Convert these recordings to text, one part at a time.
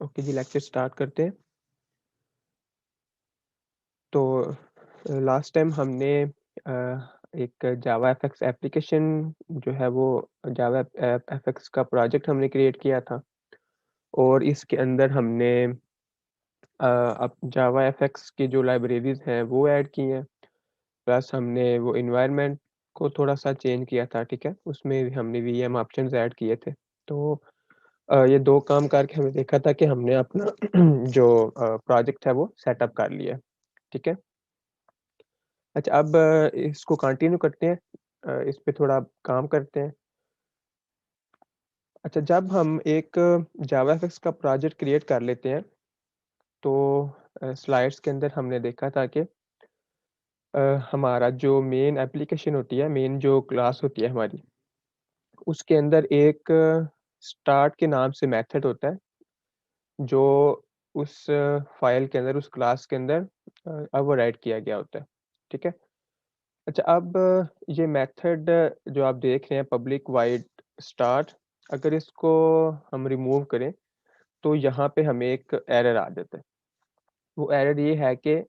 Okay जी, lecture start करते हैं। तो लास्ट टाइम हमने एक जावा एफएक्स एप्लीकेशन जो है वो जावा एफएक्स का प्रोजेक्ट हमने क्रिएट किया था और इसके अंदर हमने अब जावा एफएक्स की जो लाइब्रेरीज हैं वो ऐड की हैं, प्लस हमने वो इन्वायरमेंट को थोड़ा-सा चेंज किया था, ठीक है? उसमें भी हमने वीएम ऑप्शंस ऐड किए थे। तो ये 2 काम करके हमने देखा था कि हमने अपना जो प्रोजेक्ट है वो सेटअप कर लिया है, ठीक है? अच्छा, अब इसको कंटिन्यू करते हैं। इस पे थोड़ा काम करते हैं। अच्छा, जब हम एक जावाफिक्स का प्रोजेक्ट क्रिएट कर लेते हैं, तो स्लाइड्स के अंदर हमने देखा था कि अ, हमारा जो मेन एप्लीकेशन होती है, मेन जो क्लास होती है हमारी, उसके अंदर एक स्टार्ट के नाम से मेथड होता है, जो उस फ़ाइल के अंदर, उस क्लास के अंदर ओवरराइड किया गया होता है। ठीक है? अच्छा, अब ये मेथड जो आप देख रहे हैं पब्लिक वॉइड स्टार, अगर इसको हम रिमूव करें, तो यहाँ पे हमें एक एरर आ जाता है। वो एरर ये है कि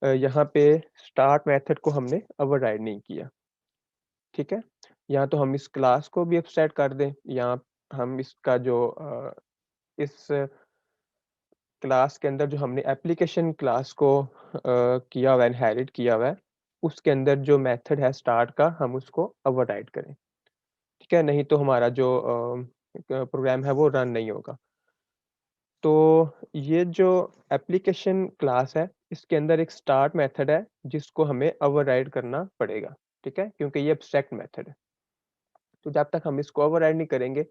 यहाँ पे स्टार्ट मेथड को हमने ओवरराइड नहीं किया, ठीक है? या तो हम इस क्लास को भी एब्स्ट्रैक्ट कर दें, या हम इसका जो इस क्लास के अंदर जो हमने एप्लीकेशन क्लास को किया हुआ है, इनहेरिट किया हुआ है, उसके अंदर जो मेथड है स्टार्ट का, हम उसको ओवरराइड करें। ठीक है? नहीं तो हमारा जो प्रोग्राम है वो रन नहीं होगा। तो ये जो एप्लीकेशन क्लास है, इसके अंदर एक स्टार्ट मेथड है, जिसको हमें ओवरराइड करना पड़ेगा, ठीक है? क्योंकि ये एब्स्ट्रैक्ट मेथड है। तो जब तक हम इसको ओवरराइड नहीं करेंगे,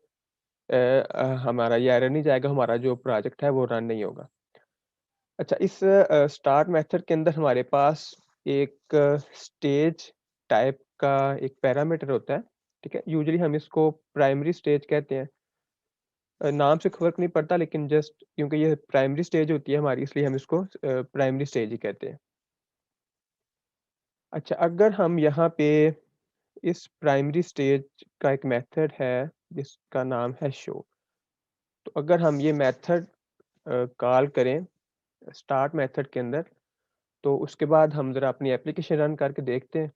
हमारा ये एरर नहीं जाएगा, हमारा जो प्रोजेक्ट है वो रन नहीं होगा। अच्छा, इस स्टार्ट मेथड के अंदर हमारे पास एक स्टेज टाइप का एक पैरामीटर होता है, ठीक है? यूजुअली हम इसको प्राइमरी स्टेज कहते हैं। नाम से फ़र्क नहीं पड़ता, लेकिन जस्ट क्योंकि ये प्राइमरी स्टेज होती है हमारी, इसलिए हम इसको प्राइमरी स्टेज ही कहते हैं। अच्छा, अगर हम यहाँ पे इस प्राइमरी स्टेज का एक मेथड है जिसका नाम है शो, तो अगर हम ये मेथड कॉल करें स्टार्ट मेथड के अंदर, तो उसके बाद हम ज़रा अपनी एप्लीकेशन रन करके देखते हैं।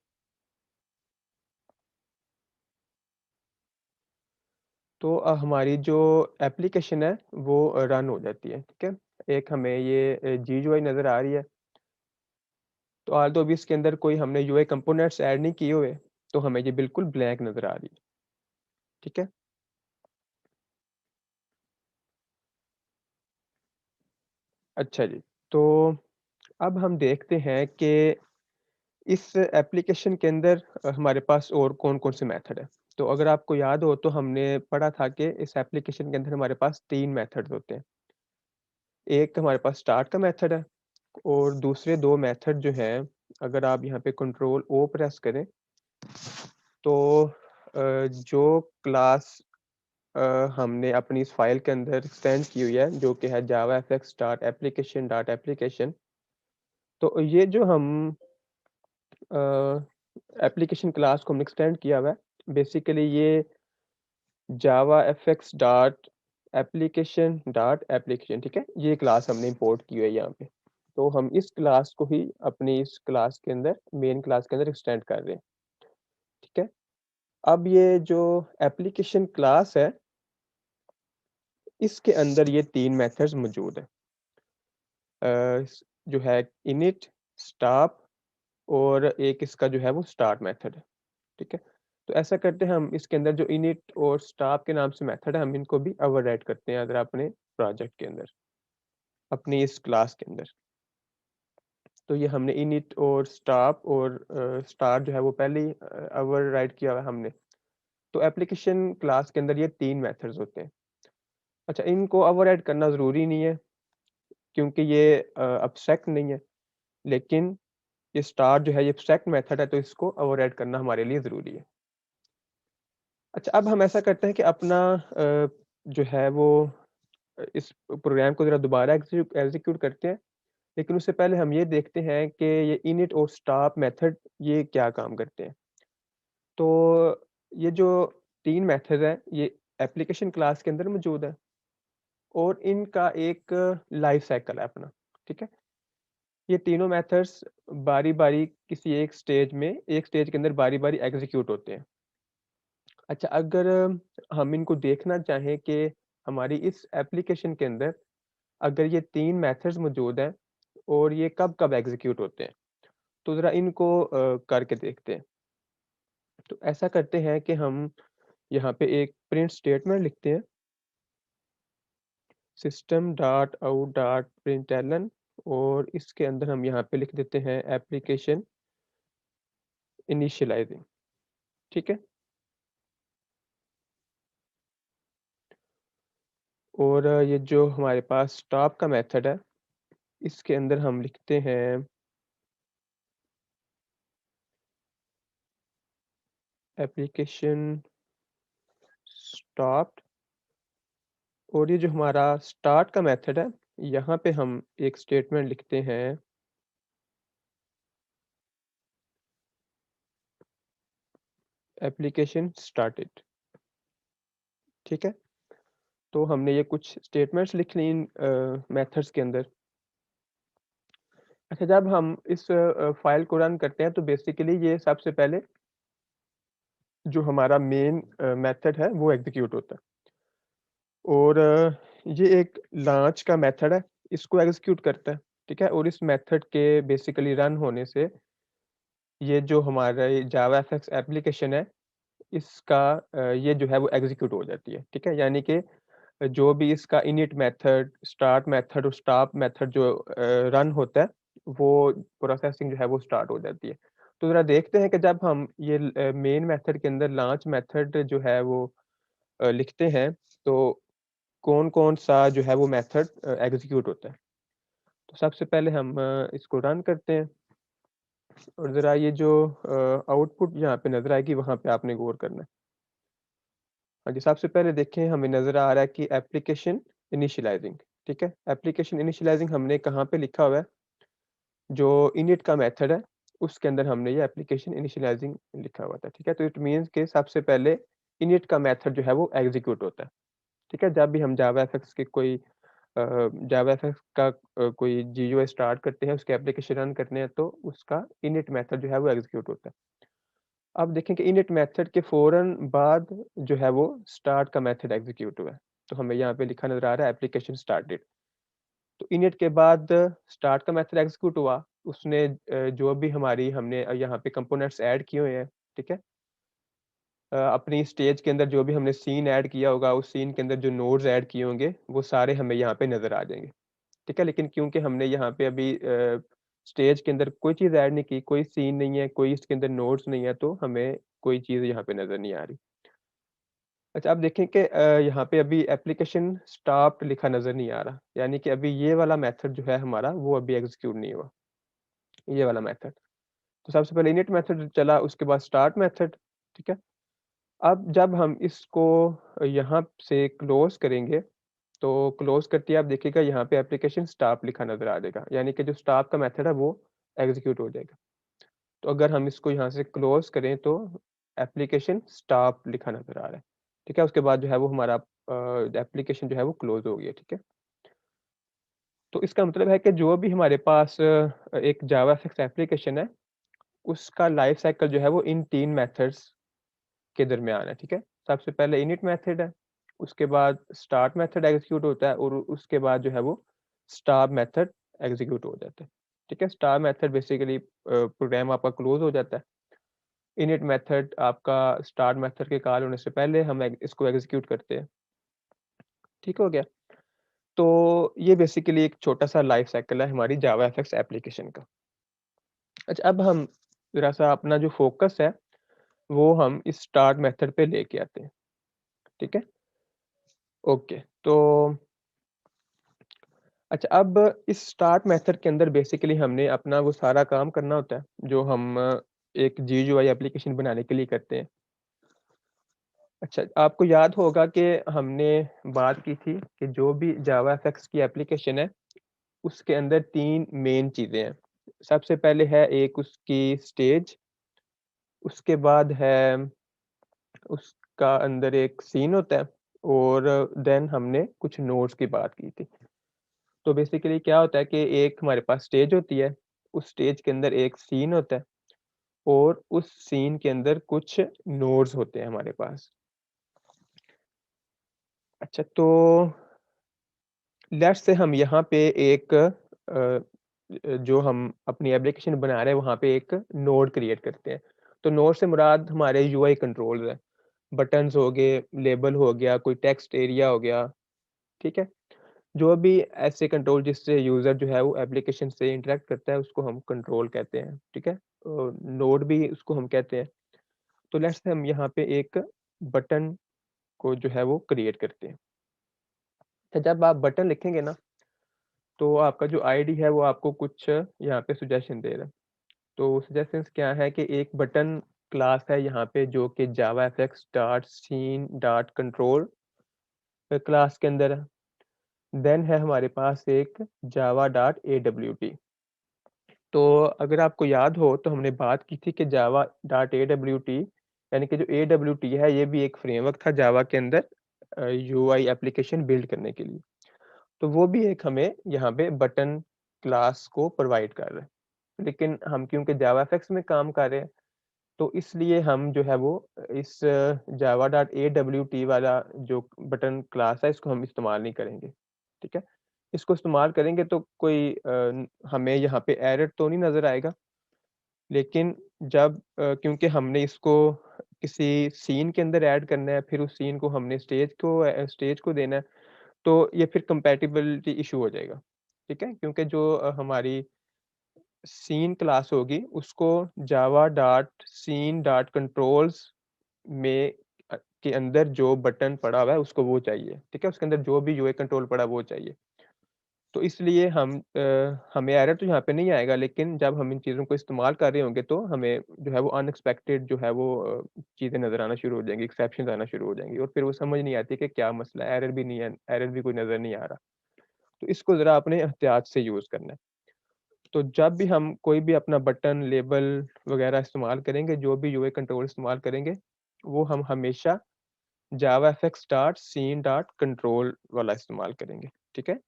तो हमारी जो एप्लीकेशन है वो रन हो जाती है, ठीक है? एक हमें ये GUI नज़र आ रही है। तो ऑल्दो अभी इसके अंदर कोई हमने यूआई कंपोनेंट्स ऐड नहीं किए हुए, तो हमें ये बिल्कुल ब्लैंक नज़र आ रही है, ठीक है? अच्छा जी, तो अब हम देखते हैं कि इस एप्लीकेशन के अंदर हमारे पास और कौन-कौन से मेथड हैं। तो अगर आपको याद हो, तो हमने पढ़ा था कि इस एप्लीकेशन के अंदर हमारे पास 3 मेथड्स होते हैं। एक हमारे पास स्टार्ट का मेथड है और दूसरे 2 मेथड जो हैं, अगर आप यहाँ पे कंट्रोल ओ प्रेस करें, तो जो क्लास हमने अपनी इस फ़ाइल के अंदर एक्सटेंड की हुई है, जो कि है जावाफएक्स डॉट एप्लीकेशन डॉट एप्लीकेशन। तो ये जो हम एप्लीकेशन क्लास को हमने एक्सटेंड किया हुआ है, बेसिकली ये जावाफएक्स डॉट एप्लीकेशन डॉट एप्लीकेशन, ठीक है? ये क्लास हमने इम्पोर्ट की हुई है यहाँ पे। तो हम इस क्लास को ही अपनी इस क्लास के अंदर, मेन क्लास के अंदर एक्सटेंड कर रहे हैं, ठीक है? अब ये जो एप्लीकेशन क्लास है, इसके अंदर ये 3 मेथड्स मौजूद हैं। जो है इनिट, स्टॉप और एक इसका जो है वो स्टार्ट मेथड है, ठीक है? तो ऐसा करते हैं, हम इसके अंदर जो इनिट और स्टॉप के नाम से मेथड है, हम इनको भी ओवरराइड करते हैं अगर अपने प्रोजेक्ट के अंदर, अपनी इस क्लास के अंदर। तो ये हमने इनिट और स्टॉप और स्टार्ट जो है वो पहले ही ओवरराइड किया हुआ है हमने। तो एप्लीकेशन क्लास के अंदर ये 3 मेथड्स होते हैं। अच्छा, इनको ओवरराइड करना ज़रूरी नहीं है, क्योंकि ये एब्स्ट्रैक्ट नहीं है, लेकिन ये स्टार जो है ये एब्स्ट्रैक्ट मेथड है, तो इसको ओवरराइड करना हमारे लिए ज़रूरी है। अच्छा, अब हम ऐसा करते हैं कि अपना जो है वो इस प्रोग्राम को ज़रा दोबारा एग्ज़ीक्यूट करते हैं। लेकिन उससे पहले हम ये देखते हैं कि ये इनिट और स्टॉप मेथड ये क्या काम करते हैं। तो ये जो 3 मेथड हैं, ये एप्लीकेशन क्लास के अंदर मौजूद है। और इनका एक लाइफ साइकिल है अपना, ठीक है? ये तीनों मेथड्स बारी-बारी किसी एक स्टेज के अंदर बारी-बारी एग्ज़ीक्यूट होते हैं। अच्छा, अगर हम इनको देखना चाहें कि हमारी इस एप्लीकेशन के अंदर अगर ये 3 मेथड्स मौजूद हैं और ये कब-कब एग्ज़ीक्यूट होते हैं, तो ज़रा इनको करके देखते हैं। तो ऐसा करते हैं कि हम यहाँ पे एक प्रिंट स्टेटमेंट लिखते हैं, system.out.println, और इसके अंदर हम यहाँ पे लिख देते हैं एप्लीकेशन इनिशियलाइज़िंग, ठीक है? और ये जो हमारे पास स्टॉप का मेथड है, इसके अंदर हम लिखते हैं एप्लीकेशन स्टॉप्ड, और ये जो हमारा स्टार्ट का मेथड है, यहाँ पे हम एक स्टेटमेंट लिखते हैं एप्लीकेशन स्टार्टेड, ठीक है? तो हमने ये कुछ स्टेटमेंट्स लिख ली इन मेथड्स के अंदर। अच्छा, जब हम इस फ़ाइल को रन करते हैं तो बेसिकली ये सबसे पहले जो हमारा मेन मेथड है वो एग्ज़ीक्यूट होता है, और ये एक लॉन्च का मेथड है, इसको एग्ज़ीक्यूट करता है, ठीक है? और इस मेथड के बेसिकली रन होने से ये जो हमारा ये जावा एफएक्स एप्लीकेशन है, इसका ये जो है वो एग्ज़ीक्यूट हो जाती है, ठीक है? यानी कि जो भी इसका इनिट मेथड, स्टार्ट मेथड और स्टॉप मेथड जो रन होता है, वो प्रोसेसिंग जो है वो स्टार्ट हो जाती है। तो ज़रा देखते हैं कि जब हम ये मेन मेथड के अंदर लॉन्च मेथड जो है वो लिखते हैं, तो कौन-कौन सा जो है वो मेथड एग्ज़ीक्यूट होता है। तो सबसे पहले हम इसको रन करते हैं, और ज़रा ये जो आउटपुट यहाँ पे नज़र आएगी, वहाँ पे आपने गौर करना है। हाँ जी, सबसे पहले देखें, हमें नज़र आ रहा है कि एप्लीकेशन इनिशियलाइज़िंग, ठीक है? एप्लीकेशन इनिशियलाइज़िंग हमने कहाँ पे लिखा हुआ है, जो इनिट का मेथड है, उसके अंदर हमने ये एप्लीकेशन इनिशियलाइज़िंग लिखा हुआ था, ठीक है? तो इट मीन्स कि सबसे पहले इनिट का मेथड जो है वो एग्ज़ीक्यूट होता है, ठीक है? जब भी हम जावाएफएक्स के कोई जावाएफएक्स का कोई GUI स्टार्ट करते हैं, उसके एप्लीकेशन रन करने हैं, तो उसका इनिट मेथड जो है वो एग्ज़ीक्यूट होता है। अब देखें कि इनिट मेथड के फ़ौरन बाद जो है वो स्टार्ट का मेथड एग्ज़ीक्यूट हुआ है। तो हमें यहाँ पे लिखा नज़र आ रहा है एप्लीकेशन स्टार्टेड। तो इनिट के बाद स्टार्ट का मेथड एग्ज़ीक्यूट हुआ, उसने जो भी हमारी हमने यहाँ पे कंपोनेंट्स ऐड किए हुए हैं, ठीक है? अपनी स्टेज के अंदर जो भी हमने सीन ऐड किया होगा, उस सीन के अंदर जो नोड्स ऐड किए होंगे, वो सारे हमें यहाँ पे नज़र आ जाएँगे, ठीक है? लेकिन क्योंकि हमने यहाँ पे अभी स्टेज के अंदर कोई चीज़ ऐड नहीं की, कोई सीन नहीं है, कोई इसके अंदर नोड्स नहीं है, तो हमें कोई चीज़ यहाँ पे नज़र नहीं आ रही। अच्छा, आप देखें कि यहाँ पे अभी एप्लीकेशन स्टॉप्ड लिखा नज़र नहीं आ रहा, यानी कि अभी ये वाला मेथड जो है हमारा, वो अभी एग्ज़ीक्यूट नहीं हुआ, ये वाला मेथड। तो सबसे पहले इनिट मेथड चला, उसके बाद स्टार्ट मेथड, ठीक है? अब जब हम इसको यहाँ से क्लोज़ करेंगे, तो क्लोज़ करते ही आप देखिएगा यहाँ पे एप्लीकेशन स्टॉप लिखा नज़र आ जाएगा, यानी कि जो स्टॉप का मेथड है वो एग्ज़ीक्यूट हो जाएगा। तो अगर हम इसको यहाँ से क्लोज़ करें तो एप्लीकेशन स्टॉप लिखा नज़र आ रहा है, ठीक है? उसके बाद जो है वो हमारा एप्लीकेशन जो है वो क्लोज़ हो गया, ठीक है? तो इसका मतलब है कि जो भी हमारे पास एक जावाफिक्स एप्लीकेशन है, उसका लाइफ़ साइकिल जो है वो इन 3 मेथड्स के दरमियान है, ठीक है? सबसे पहले इनिट मेथड है, उसके बाद स्टार्ट मेथड एग्ज़ीक्यूट होता है, और उसके बाद जो है वो स्टॉप मेथड एग्ज़ीक्यूट हो जाता है, ठीक है? स्टॉप मेथड बेसिकली प्रोग्राम आपका क्लोज़ हो जाता है। इनिट मेथड आपका स्टार्ट मेथड के कॉल होने से पहले हम इसको एग्ज़ीक्यूट करते हैं, ठीक हो गया? तो ये बेसिकली एक छोटा-सा लाइफ़ साइकिल है हमारी जावा एफएक्स एप्लीकेशन का। अच्छा, अब हम ज़रा-सा अपना जो फ़ोकस है, वो हम इस स्टार्ट मेथड पे लेके आते हैं, ठीक है? ओके, तो अच्छा, अब इस स्टार्ट मेथड के अंदर बेसिकली हमने अपना वो सारा काम करना होता है, जो हम एक GUI एप्लीकेशन बनाने के लिए करते हैं। अच्छा, आपको याद होगा कि हमने बात की थी कि जो भी जावा एफएक्स की एप्लीकेशन है, उसके अंदर 3 मेन चीज़ें हैं। सबसे पहले है एक उसकी स्टेज, उसके बाद है उसका अंदर एक सीन होता है, और देन हमने कुछ नोड्स की बात की थी। तो बेसिकली क्या होता है कि एक हमारे पास स्टेज होती है, उस स्टेज के अंदर एक सीन होता है और उस सीन के अंदर कुछ नोड्स होते हैं हमारे पास। अच्छा, तो लेट्स से हम यहाँ पे एक जो हम अपनी एप्लीकेशन बना रहे हैं वहाँ पे एक नोड क्रिएट करते हैं। तो नोड से मुराद हमारे यूआई कंट्रोल्स हैं। बटन्स हो गए, लेबल हो गया, कोई टेक्स्ट एरिया हो गया, ठीक है? जो भी ऐसे कंट्रोल जिससे यूज़र जो है वो एप्लीकेशन से इंटरैक्ट करता है उसको हम कंट्रोल कहते हैं, ठीक है? नोड भी उसको हम कहते हैं। तो लेट्स से हम यहाँ पे एक बटन को जो है वो क्रिएट करते हैं। तो जब आप बटन लिखेंगे ना, तो आपका जो आईडी है वो आपको कुछ यहाँ पे सजेशन दे रहा है। तो सजेशंस क्या है कि एक बटन क्लास है यहाँ पे जो कि JavaFX dot scene dot control class के अंदर है। देन है हमारे पास एक जावा डॉट एडब्ल्यूटी। तो अगर आपको याद हो तो हमने बात की थी कि जावा डॉट एडब्ल्यूटी यानी कि जो एडब्ल्यूटी है ये भी एक फ्रेमवर्क था जावा के अंदर यूआई एप्लीकेशन बिल्ड करने के लिए। तो वो भी एक हमें यहाँ पे बटन क्लास को प्रोवाइड कर रहा है। लेकिन हम क्योंकि जावाफएक्स में काम कर रहे हैं तो इसलिए हम जो है वो इस जावा डॉट एडब्ल्यूटी वाला जो बटन क्लास है इसको हम इस्तेमाल नहीं करेंगे, ठीक है? इसको इस्तेमाल करेंगे तो कोई हमें यहाँ पे एरर तो नहीं नज़र आएगा। लेकिन जब क्योंकि हमने इसको किसी सीन के अंदर ऐड करना है, फिर उस सीन को हमने स्टेज को देना है, तो ये फिर कंपैटिबिलिटी इश्यू हो जाएगा, ठीक है? क्योंकि जो हमारी सीन क्लास होगी उसको Java dot scene dot controls में के अंदर जो बटन पड़ा हुआ है उसको वो चाहिए, ठीक है? उसके अंदर जो भी यूआई कंट्रोल पड़ा है वो चाहिए। तो इसलिए हमें एरर तो यहाँ पे नहीं आएगा, लेकिन जब हम इन चीज़ों को इस्तेमाल कर रहे होंगे तो हमें जो है वो अनएक्सपेक्टेड जो है वो चीज़ें नज़र आना शुरू हो जाएँगी, एक्सेप्शंस आना शुरू हो जाएँगी और फिर वो समझ नहीं आती कि क्या मसला है, एरर भी नहीं है, एरर भी कोई नज़र नहीं आ रहा। तो इसको ज़रा अपने एहतियात से यूज़ करना है। तो जब भी हम कोई भी अपना बटन, लेबल वगैरह इस्तेमाल करेंगे, जो भी यूआई कंट्रोल इस्तेमाल करेंगे, वो हम हमेशा जावाफएक्स डॉट सीन डॉट कंट्रोल वाला इस्तेमाल करेंगे, ठीक है?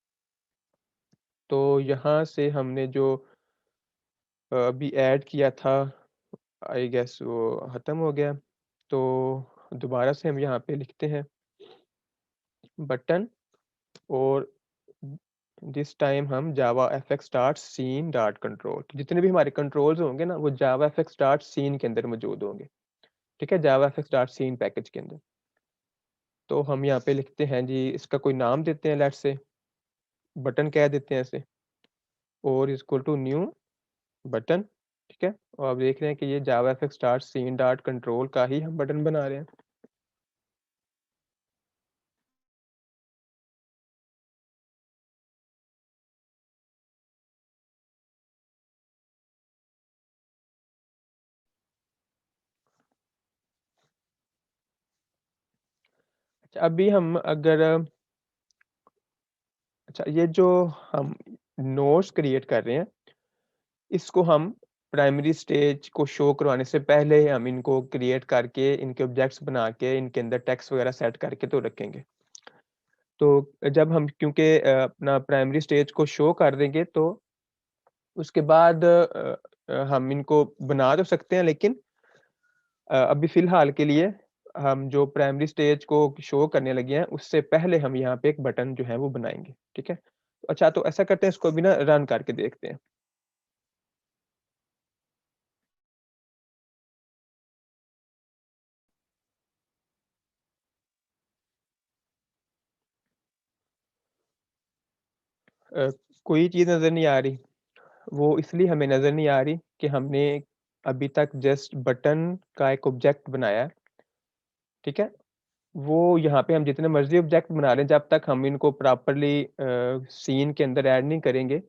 तो यहाँ से हमने जो अभी ऐड किया था, आई गेस वो ख़त्म हो गया। तो दोबारा से हम यहाँ पे लिखते हैं बटन और दिस टाइम हम जावाफएक्स डॉट सीन डॉट कंट्रोल, जितने भी हमारे कंट्रोल्स होंगे ना वो जावाफएक्स डॉट सीन के अंदर मौजूद होंगे, ठीक है? जावाफएक्स डॉट सीन पैकेज के अंदर। तो हम यहाँ पे लिखते हैं जी, इसका कोई नाम देते हैं, लेट्स से बटन कह देते हैं इसे और इक्वल टू न्यू बटन, ठीक है? और आप देख रहे हैं कि ये जावाफएक्स डॉट सीन डॉट कंट्रोल का ही हम बटन बना रहे हैं। अच्छा, अभी हम अगर अच्छा, ये जो हम नोड्स क्रिएट कर रहे हैं, इसको हम प्राइमरी स्टेज को शो करवाने से पहले हम इनको क्रिएट करके, इनके ऑब्जेक्ट्स बना के, इनके अंदर टेक्स्ट वगैरह सेट करके तो रखेंगे। तो जब हम क्योंकि अपना प्राइमरी स्टेज को शो कर देंगे तो उसके बाद हम इनको बना तो सकते हैं, लेकिन अभी फ़िलहाल के लिए हम जो प्राइमरी स्टेज को शो करने लगे हैं, उससे पहले हम यहाँ पे एक बटन जो है वो बनाएँगे, ठीक है? अच्छा, तो ऐसा करते हैं, इसको अभी ना रन करके देखते हैं। अ, कोई चीज़ नज़र नहीं आ रही। वो इसलिए हमें नज़र नहीं आ रही कि हमने अभी तक जस्ट बटन का एक ऑब्जेक्ट बनाया है, ठीक है? वो यहाँ पे हम जितने मर्ज़ी ऑब्जेक्ट बना लें, जब तक हम इनको प्रॉपर्ली सीन के अंदर ऐड नहीं करेंगे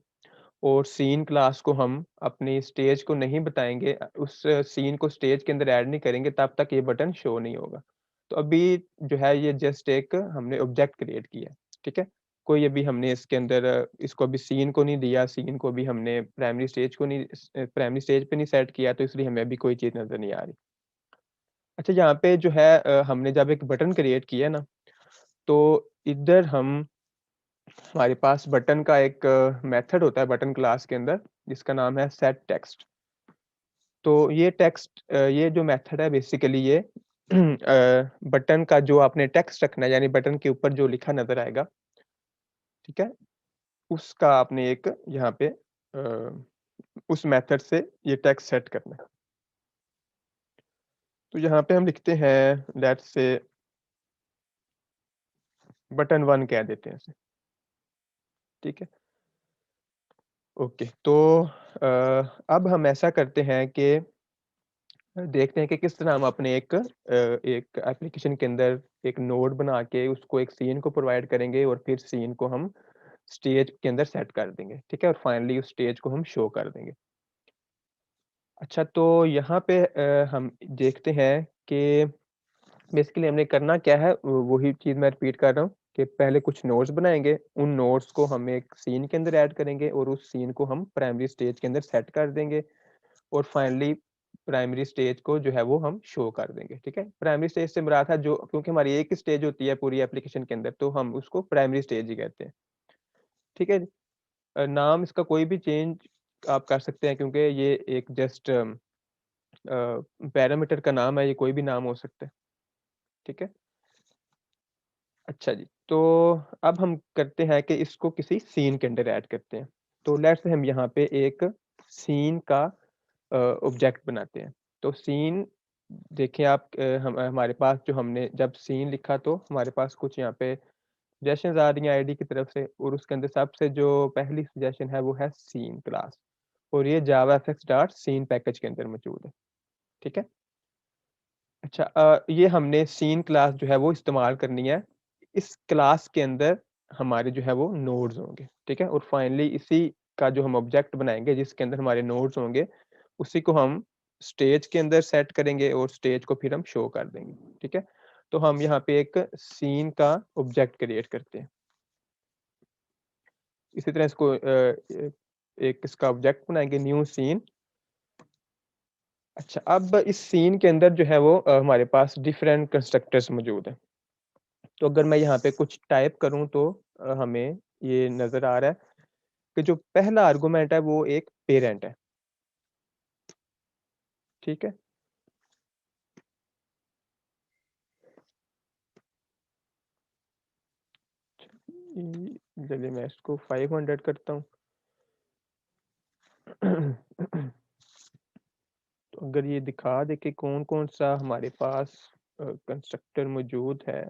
और सीन क्लास को हम अपनी स्टेज को नहीं बताएँगे, उस सीन को स्टेज के अंदर ऐड नहीं करेंगे, तब तक ये बटन शो नहीं होगा। तो अभी जो है ये जस्ट एक हमने ऑब्जेक्ट क्रिएट किया है, ठीक है? कोई अभी हमने इसके अंदर इसको अभी सीन को नहीं दिया, सीन को भी हमने प्राइमरी स्टेज पे नहीं सेट किया, तो इसलिए हमें अभी कोई चीज़ नज़र नहीं आ रही। अच्छा, यहाँ पे जो है हमने जब एक बटन क्रिएट किया ना, तो इधर हम हमारे पास बटन का एक मेथड होता है बटन क्लास के अंदर, जिसका नाम है सेट टेक्स्ट। तो ये जो मेथड है बेसिकली ये बटन का जो आपने टेक्स्ट रखना है, यानी बटन के ऊपर जो लिखा नज़र आएगा, ठीक है? उसका आपने एक यहाँ पे उस मेथड से ये टेक्स्ट सेट करना है। तो यहाँ पे हम लिखते हैं लेट्स से बटन 1 कह देते हैं इसे, ठीक है? ओके, तो अब हम ऐसा करते हैं कि देखते हैं कि किस तरह हम अपने एक एप्लीकेशन के अंदर एक नोड बना के उसको एक सीन को प्रोवाइड करेंगे और फिर सीन को हम स्टेज के अंदर सेट कर देंगे, ठीक है? और फाइनली उस स्टेज को हम शो कर देंगे। अच्छा, तो यहाँ पे हम देखते हैं कि बेसिकली हमने करना क्या है, वही चीज़ मैं रिपीट कर रहा हूँ कि पहले कुछ नोड्स बनाएँगे, उन नोड्स को हम एक सीन के अंदर ऐड करेंगे और उस सीन को हम प्राइमरी स्टेज के अंदर सेट कर देंगे और फाइनली प्राइमरी स्टेज को जो है वो हम शो कर देंगे, ठीक है? प्राइमरी स्टेज से मुराद है जो, क्योंकि हमारी एक ही स्टेज होती है पूरी एप्लीकेशन के अंदर, तो हम उसको प्राइमरी स्टेज ही कहते हैं, ठीक है? नाम इसका कोई भी चेंज आप कर सकते हैं क्योंकि ये एक जस्ट पैरामीटर का नाम है, ये कोई भी नाम हो सकता है, ठीक है? अच्छा जी, तो अब हम करते हैं कि इसको किसी सीन के अंदर ऐड करते हैं। तो लेट्स से हम यहाँ पे एक सीन का ऑब्जेक्ट बनाते हैं। तो सीन देखिए आप, हम हमारे पास जो हमने जब सीन लिखा तो हमारे पास कुछ यहाँ पे सजेशंस आ रही हैं आईडी की तरफ से और उसके अंदर सबसे जो पहली सजेशन है वो है सीन क्लास और ये जावाफएक्स डॉट सीन पैकेज के अंदर मौजूद है, ठीक है? अच्छा, ये हमने सीन क्लास जो है वो इस्तेमाल करनी है। इस क्लास के अंदर हमारे जो है वो नोड्स होंगे, ठीक है? और फाइनली इसी का जो हम ऑब्जेक्ट बनाएँगे जिसके अंदर हमारे नोड्स होंगे, उसी को हम स्टेज के अंदर सेट करेंगे और स्टेज को फिर हम शो कर देंगे, ठीक है? तो हम यहाँ पे एक सीन का ऑब्जेक्ट क्रिएट करते हैं। इसी तरह इसको एक इसका ऑब्जेक्ट बनाएँगे न्यू सीन। अच्छा, अब इस सीन के अंदर जो है वो हमारे पास डिफरेंट कंस्ट्रक्टर्स मौजूद हैं। तो अगर मैं यहाँ पे कुछ टाइप करूँ तो हमें ये नज़र आ रहा है कि जो पहला आर्गुमेंट है वो एक पेरेंट है, ठीक है? चलिए मैं इसको 500 करता हूँ। तो अगर ये दिखा दे कि कौन-कौन सा हमारे पास कंस्ट्रक्टर मौजूद है।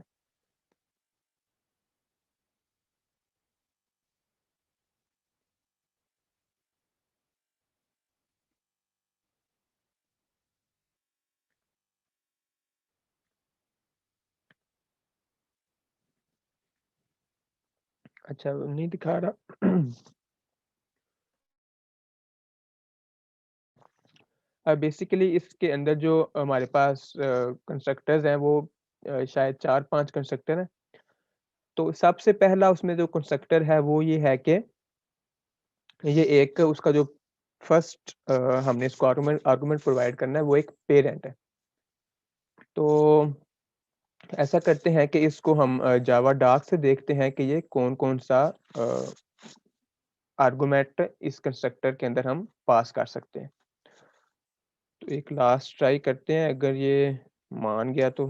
अच्छा, नहीं दिखा रहा। बेसिकली इसके अंदर जो हमारे पास कंस्ट्रक्टर्स हैं वो शायद 4-5 कंस्ट्रक्टर हैं। तो सबसे पहला उसमें जो कंस्ट्रक्टर है वो ये है कि ये एक उसका जो फर्स्ट हमने इसको आर्गुमेंट आर्गुमेंट प्रोवाइड करना है वो एक पेरेंट है। तो ऐसा करते हैं कि इसको हम जावा डॉक से देखते हैं कि ये कौन-कौन सा अ, आर्गुमेंट इस कंस्ट्रक्टर के अंदर हम पास कर सकते हैं। तो एक लास्ट ट्राई करते हैं, अगर ये मान गया तो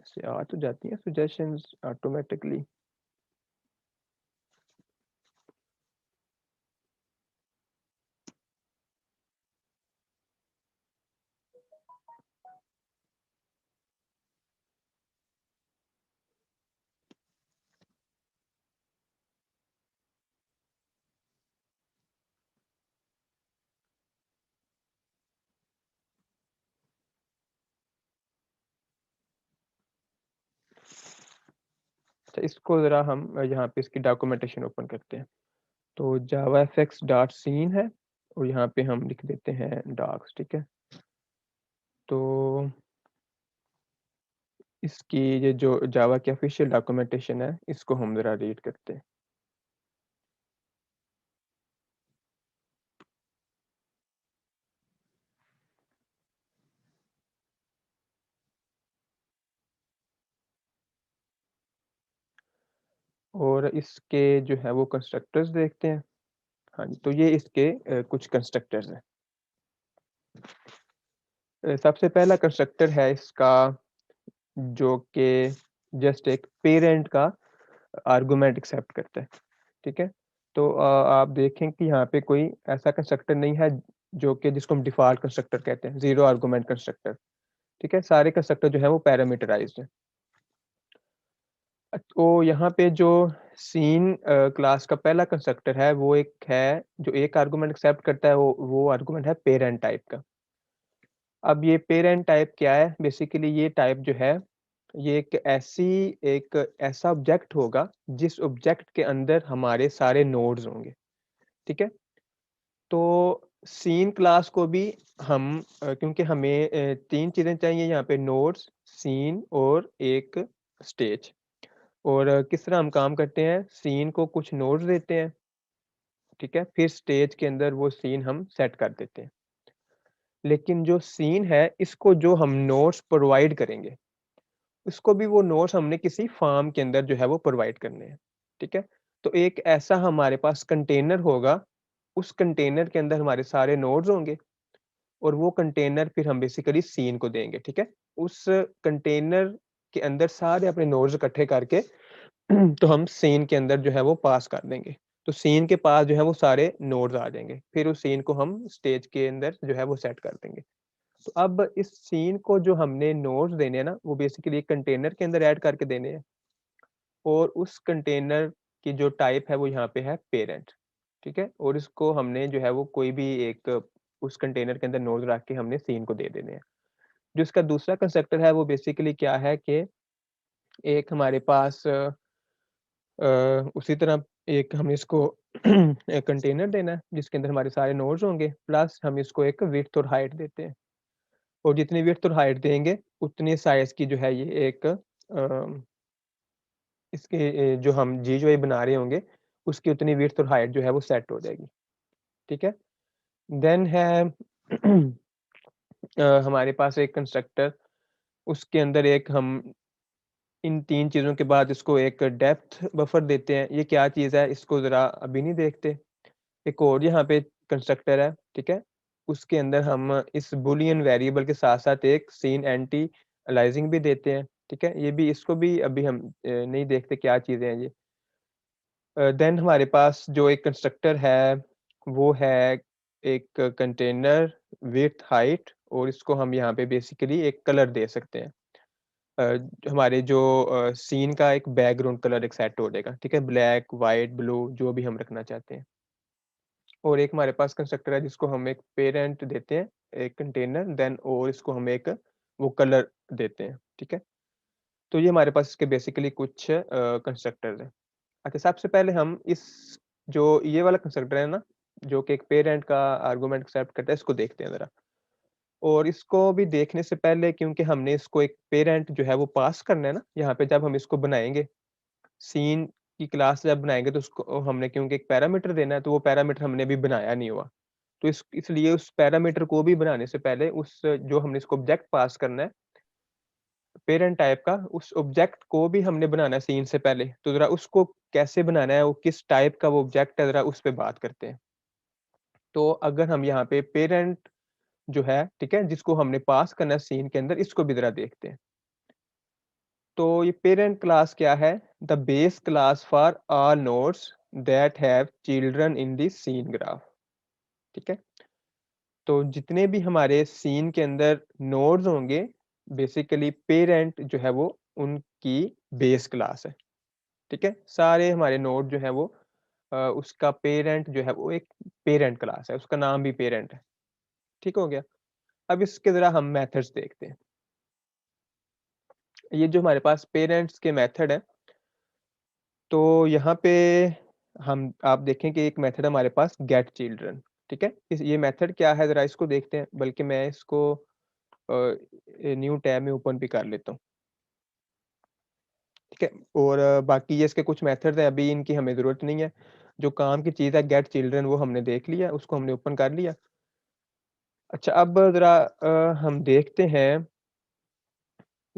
ऐसे आ तो जाती हैं सजेशंस ऑटोमैटिकली। अच्छा, इसको ज़रा हम यहाँ पे इसकी डॉक्यूमेंटेशन ओपन करते हैं। तो जावाफएक्स डॉट सीन है और यहाँ पे हम लिख देते हैं डॉक्स, ठीक है? तो इसकी ये जो जावा की ऑफ़िशियल डॉक्यूमेंटेशन है, इसको हम ज़रा रीड करते हैं। और इसके जो है वो कंस्ट्रक्टर्स देखते हैं। हाँ जी, तो ये इसके कुछ कंस्ट्रक्टर्स हैं। सबसे पहला कंस्ट्रक्टर है इसका जो कि जस्ट एक पेरेंट का आर्गुमेंट एक्सेप्ट करता है, ठीक है? तो आप देखें कि यहाँ पे कोई ऐसा कंस्ट्रक्टर नहीं है जो कि जिसको हम डिफ़ॉल्ट कंस्ट्रक्टर कहते हैं, ज़ीरो आर्गुमेंट कंस्ट्रक्टर, ठीक है? सारे कंस्ट्रक्टर जो है वो पैरामीटराइज़्ड हैं। तो यहाँ पे जो सीन क्लास का पहला कंस्ट्रक्टर है वो एक है जो एक आर्गुमेंट एक्सेप्ट करता है वो आर्गुमेंट है पेरेंट टाइप का। अब ये पेरेंट टाइप क्या है? बेसिकली ये टाइप जो है, ये एक ऐसा ऑब्जेक्ट होगा जिस ऑब्जेक्ट के अंदर हमारे सारे नोड्स होंगे, ठीक है? तो सीन क्लास को भी हम क्योंकि हमें 3 चीज़ें चाहिए यहाँ पे नोड्स, सीन और एक स्टेज। और किस तरह हम काम करते हैं, सीन को कुछ नोड्स देते हैं, ठीक है? फिर स्टेज के अंदर वो सीन हम सेट कर देते हैं। लेकिन जो सीन है, इसको जो हम नोड्स प्रोवाइड करेंगे, उसको भी वो नोड्स हमने किसी फॉर्म के अंदर जो है वो प्रोवाइड करने हैं, ठीक है? तो एक ऐसा हमारे पास कंटेनर होगा, उस कंटेनर के अंदर हमारे सारे नोड्स होंगे और वो कंटेनर फिर हम बेसिकली सीन को देंगे, ठीक है? उस कंटेनर के अंदर सारे अपने नोड्स इकट्ठे करके तो हम सीन के अंदर जो है वो पास कर देंगे। तो सीन के पास जो है वो सारे नोड्स आ जाएँगे। फिर उस सीन को हम स्टेज के अंदर जो है वो सेट कर देंगे। तो अब इस सीन को जो हमने नोड्स देने हैं ना, वो बेसिकली एक कंटेनर के अंदर ऐड करके देने हैं और उस कंटेनर की जो टाइप है वो यहाँ पे है पेरेंट, ठीक है? और इसको हमने जो है वो कोई भी एक उस कंटेनर के अंदर नोड्स रख के हमने सीन को दे देने हैं। जो इसका दूसरा कंस्ट्रक्टर है वो बेसिकली क्या है कि एक हमारे पास उसी तरह एक हम इसको एक कंटेनर देना है जिसके अंदर हमारे सारे नोड्स होंगे प्लस हम इसको एक विड्थ और हाइट देते हैं और जितनी विड्थ और हाइट देंगे उतनी साइज़ की जो है ये एक इसके जो हम GUI बना रहे होंगे उसकी उतनी विड्थ और हाइट जो है वो सेट हो जाएगी, ठीक है? देन है हमारे पास एक कंस्ट्रक्टर उसके अंदर एक हम इन 3 चीज़ों के बाद इसको एक डेप्थ बफर देते हैं। ये क्या चीज़ है इसको ज़रा अभी नहीं देखते। एक और यहाँ पे कंस्ट्रक्टर है, ठीक है? उसके अंदर हम इस बूलियन वेरिएबल के साथ-साथ एक सीन एंटी अलाइजिंग भी देते हैं, ठीक है? ये भी इसको भी अभी हम नहीं देखते क्या चीज़ें हैं ये। देन हमारे पास जो एक कंस्ट्रक्टर है, वो है एक कंटेनर विड्थ हाइट और इसको हम यहाँ पे बेसिकली एक कलर दे सकते हैं। हमारे जो सीन का एक बैकग्राउंड कलर एक सेट हो जाएगा, ठीक है? ब्लैक, व्हाइट, ब्लू जो भी हम रखना चाहते हैं। और एक हमारे पास कंस्ट्रक्टर है जिसको हम एक पेरेंट देते हैं, एक कंटेनर देन और इसको हम एक वो कलर देते हैं, ठीक है? तो ये हमारे पास इसके बेसिकली कुछ कंस्ट्रक्टर्स हैं। अच्छा सबसे पहले हम इस जो ये वाला कंस्ट्रक्टर है ना, जो कि एक पेरेंट का आर्गुमेंट एक्सेप्ट करता है, इसको देखते हैं ज़रा। और इसको भी देखने से पहले क्योंकि हमने इसको एक पेरेंट जो है वो पास करना है ना, यहाँ पे जब हम इसको बनाएँगे, सीन की क्लास जब बनाएँगे तो उसको हमने क्योंकि एक पैरामीटर देना है, तो वो पैरामीटर हमने अभी बनाया नहीं हुआ। तो इसलिए उस पैरामीटर को भी बनाने से पहले उस जो हमने इसको ऑब्जेक्ट पास करना है, पेरेंट टाइप का, उस ऑब्जेक्ट को भी हमने बनाना है सीन से पहले। तो ज़रा उसको कैसे बनाना है, वो किस टाइप का वो ऑब्जेक्ट है, ज़रा उस पे बात करते हैं। तो अगर हम यहाँ पे पेरेंट जो है, ठीक है? जिसको हमने पास करना है सीन के अंदर, इसको भी ज़रा देखते हैं। तो ये पेरेंट क्लास क्या है? The base class for all nodes that have children in the scene graph, ठीक है? तो जितने भी हमारे सीन के अंदर नोड्स होंगे, बेसिकली पेरेंट जो है वो उनकी बेस क्लास है, ठीक है? सारे हमारे नोड जो है वो उसका पेरेंट जो है वो एक पेरेंट क्लास है, उसका नाम भी पेरेंट है, ठीक हो गया? अब इसके ज़रा हम मेथड्स देखते हैं। ये जो हमारे पास पेरेंट्स के मेथड हैं, तो यहाँ पे हम आप देखें कि एक मेथड हमारे पास गेट चिल्ड्रन, ठीक है? ये मेथड क्या है ज़रा इसको देखते हैं, बल्कि मैं इसको न्यू टैब में ओपन भी कर लेता हूँ, ठीक है? और बाकी ये इसके कुछ मेथड्स हैं, अभी इनकी हमें ज़रूरत नहीं है। जो काम की चीज़ है गेट चिल्ड्रन वो हमने देख लिया, उसको हमने ओपन कर लिया। अच्छा अब ज़रा हम देखते हैं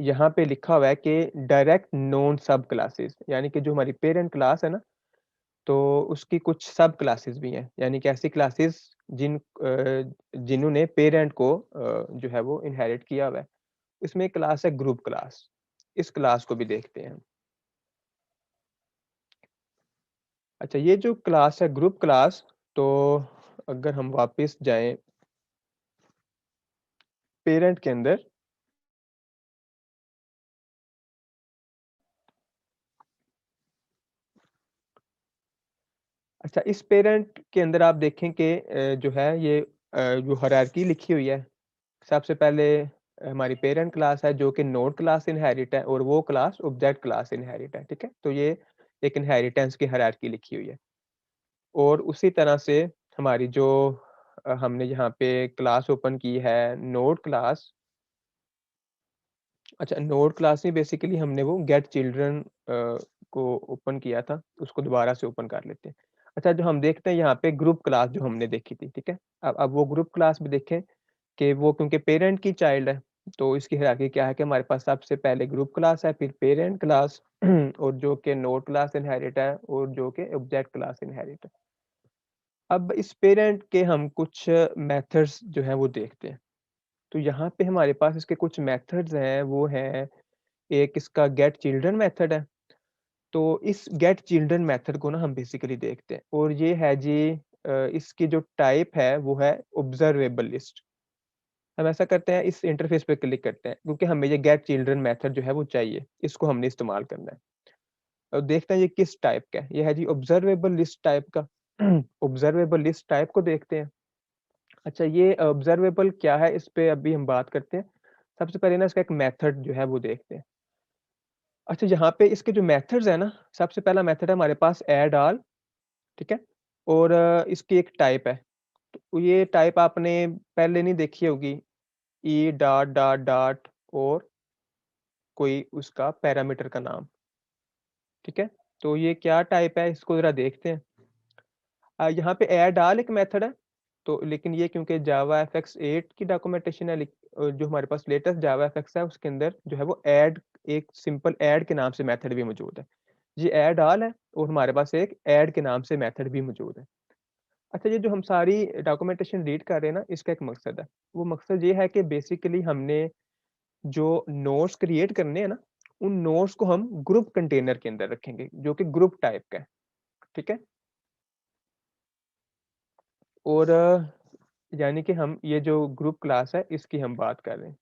यहाँ पे लिखा हुआ है कि डायरेक्ट नोन सब क्लासेस, यानी कि जो हमारी पेरेंट क्लास है ना, तो उसकी कुछ सब क्लासेस भी हैं, यानी कि ऐसी क्लासेस जिन्होंने पेरेंट को जो है वो इनहेरिट किया हुआ है। इसमें एक क्लास है ग्रुप क्लास, इस क्लास को भी देखते हैं हम। अच्छा, ये जो क्लास है ग्रुप क्लास, तो अगर हम वापस जाएँ पेरेंट के अंदर, अच्छा इस पेरेंट के अंदर आप देखें कि जो है ये जो हायरार्की लिखी हुई है, सबसे पहले हमारी पेरेंट क्लास है जो कि नोड क्लास इनहेरिट है, और वो क्लास ऑब्जेक्ट क्लास इनहेरिट है, ठीक है? तो ये एक इनहेरिटेंस की हायरार्की लिखी हुई है। और उसी तरह से हमारी जो हमने यहाँ पे क्लास ओपन की है नोड क्लास, अच्छा नोड क्लास में बेसिकली हमने वो गेट चिल्ड्रन को ओपन किया था, उसको दोबारा से ओपन कर लेते हैं। अच्छा, जो हम देखते हैं यहाँ पे ग्रुप क्लास जो हमने देखी थी, ठीक है? अब वो ग्रुप क्लास भी देखें कि वो क्योंकि पेरेंट की चाइल्ड है, तो इसकी हायरार्की क्या है कि हमारे पास सबसे पहले ग्रुप क्लास है, फिर पेरेंट क्लास और जो कि नोड क्लास इनहेरिट है, और जो कि ऑब्जेक्ट क्लास इनहेरिट है। अब इस पेरेंट के हम कुछ मेथड्स जो हैं वो देखते हैं। तो यहाँ पे हमारे पास इसके कुछ मेथड्स हैं, वो हैं, एक इसका गेट चिल्ड्रन मेथड है। तो इस गेट चिल्ड्रन मेथड को ना हम बेसिकली देखते हैं, और ये है जी इसकी जो टाइप है वो है ऑब्जर्वेबल लिस्ट। हम ऐसा करते हैं, इस इंटरफेस पे क्लिक करते हैं, क्योंकि हमें ये गेट चिल्ड्रन मेथड जो है वो चाहिए, इसको हमने इस्तेमाल करना है। और देखते हैं ये किस टाइप का है, ये है जी ऑब्जर्वेबल लिस्ट टाइप का। ऑब्जर्वेबल लिस्ट टाइप को देखते हैं। अच्छा, ये ऑब्जर्वेबल क्या है, इस पे अभी हम बात करते हैं। सबसे पहले ना इसका एक मेथड जो है वो देखते हैं। अच्छा, यहाँ पे इसके जो मेथड्स हैं ना, सबसे पहला मेथड है हमारे पास ऐड ऑल, ठीक है? और इसकी एक टाइप है। तो ये टाइप आपने पहले नहीं देखी होगी, ई डॉट डॉट डॉट और कोई उसका पैरामीटर का नाम, ठीक है? तो ये क्या टाइप है, इसको ज़रा देखते हैं। यहाँ पे ऐड ऑल एक मेथड है, तो लेकिन ये क्योंकि जावा एफएक्स 8 की डॉक्यूमेंटेशन है, जो हमारे पास लेटेस्ट जावा एफएक्स है, उसके अंदर जो है वो ऐड, एक सिंपल ऐड के नाम से मेथड भी मौजूद है। ये ऐड ऑल है, और हमारे पास एक ऐड के नाम से मेथड भी मौजूद है। अच्छा, ये जो हम सारी डॉक्यूमेंटेशन रीड कर रहे हैं ना, इसका एक मकसद है। वो मकसद ये है कि बेसिकली हमने जो नोड्स क्रिएट करने हैं ना, उन नोड्स को हम ग्रुप कंटेनर के अंदर रखेंगे, जो कि ग्रुप टाइप का है, ठीक है? और यानी कि हम ये जो ग्रुप क्लास है, इसकी हम बात कर रहे हैं।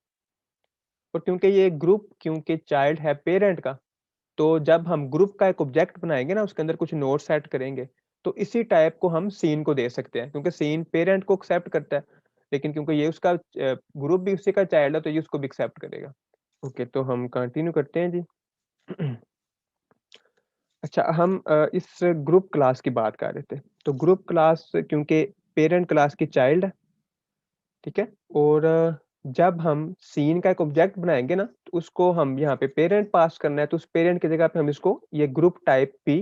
और क्योंकि ये ग्रुप, क्योंकि चाइल्ड है पेरेंट का, तो जब हम ग्रुप का एक ऑब्जेक्ट बनाएँगे ना, उसके अंदर कुछ नोड सेट करेंगे, तो इसी टाइप को हम सीन को दे सकते हैं, क्योंकि सीन पेरेंट को एक्सेप्ट करता है, लेकिन क्योंकि ये उसका ग्रुप भी उसी का चाइल्ड है, तो ये उसको भी एक्सेप्ट करेगा। ओके, तो हम कंटिन्यू करते हैं जी। अच्छा, हम इस ग्रुप क्लास की बात कर रहे थे। तो ग्रुप क्लास क्योंकि पेरेंट क्लास की चाइल्ड है, ठीक है? और जब हम सीन का एक ऑब्जेक्ट बनाएँगे ना, तो उसको हम यहाँ पे पेरेंट पास करना है, तो उस पेरेंट की जगह पे हम इसको ये ग्रुप टाइप भी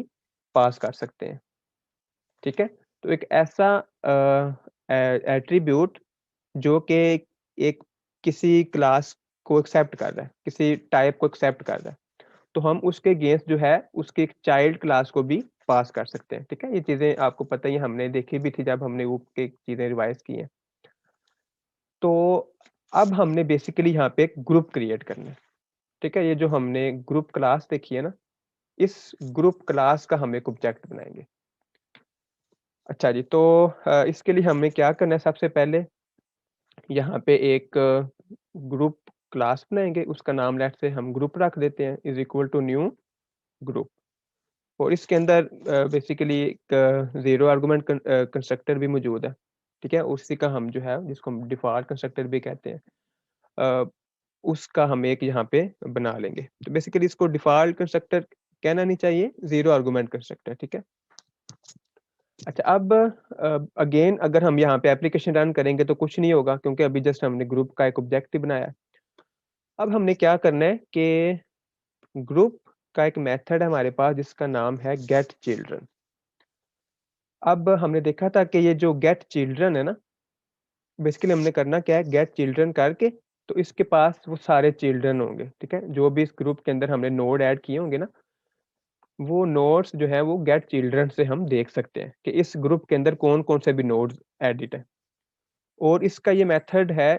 पास कर सकते हैं, ठीक है? तो एक ऐसा एट्रिब्यूट जो कि एक किसी क्लास को एक्सेप्ट कर रहा है, किसी टाइप को एक्सेप्ट कर रहा है, तो हम उसके अगेंस्ट जो है, उसकी एक चाइल्ड क्लास को भी पास कर सकते हैं, ठीक है? ये चीज़ें आपको पता ही है, हमने देखी भी थी जब हमने वो के चीज़ें रिवाइज़ की हैं। तो अब हमने बेसिकली यहाँ पे एक ग्रुप क्रिएट करना है, ठीक है? ये जो हमने ग्रुप क्लास देखी है ना, इस ग्रुप क्लास का हम एक ऑब्जेक्ट बनाएँगे। अच्छा जी, तो इसके लिए हमें क्या करना है, सबसे पहले यहाँ पे एक ग्रुप क्लास बनाएँगे, उसका नाम लेट्स से हम ग्रुप रख देते हैं, is equal to new group. और इसके अंदर बेसिकली एक 0 आर्गुमेंट कंस्ट्रक्टर भी मौजूद है, ठीक है? उसी का हम जो है, जिसको हम डिफ़ॉल्ट कंस्ट्रक्टर भी कहते हैं, अ, उसका हम एक यहाँ पे बना लेंगे। तो बेसिकली इसको डिफ़ॉल्ट कंस्ट्रक्टर कहना नहीं चाहिए, 0 आर्गुमेंट कंस्ट्रक्टर, ठीक है? अच्छा, अब अगेन अगर हम यहाँ पे एप्लीकेशन रन करेंगे तो कुछ नहीं होगा, क्योंकि अभी जस्ट हमने ग्रुप का एक ऑब्जेक्ट ही बनाया है। अब हमने क्या करना है कि ग्रुप का एक मेथड है हमारे पास, जिसका नाम है गेट चिल्ड्रन। अब हमने देखा था कि ये जो गेट चिल्ड्रन है ना, बेसिकली हमने करना क्या है, गेट चिल्ड्रन करके तो इसके पास वो सारे चिल्ड्रन होंगे, ठीक है? जो भी इस ग्रुप के अंदर हमने नोड ऐड किए होंगे ना, वो नोड्स जो है वो गेट चिल्ड्रन से हम देख सकते हैं कि इस ग्रुप के अंदर कौन-कौन से भी नोड्स एडिट हैं। और इसका ये मेथड है,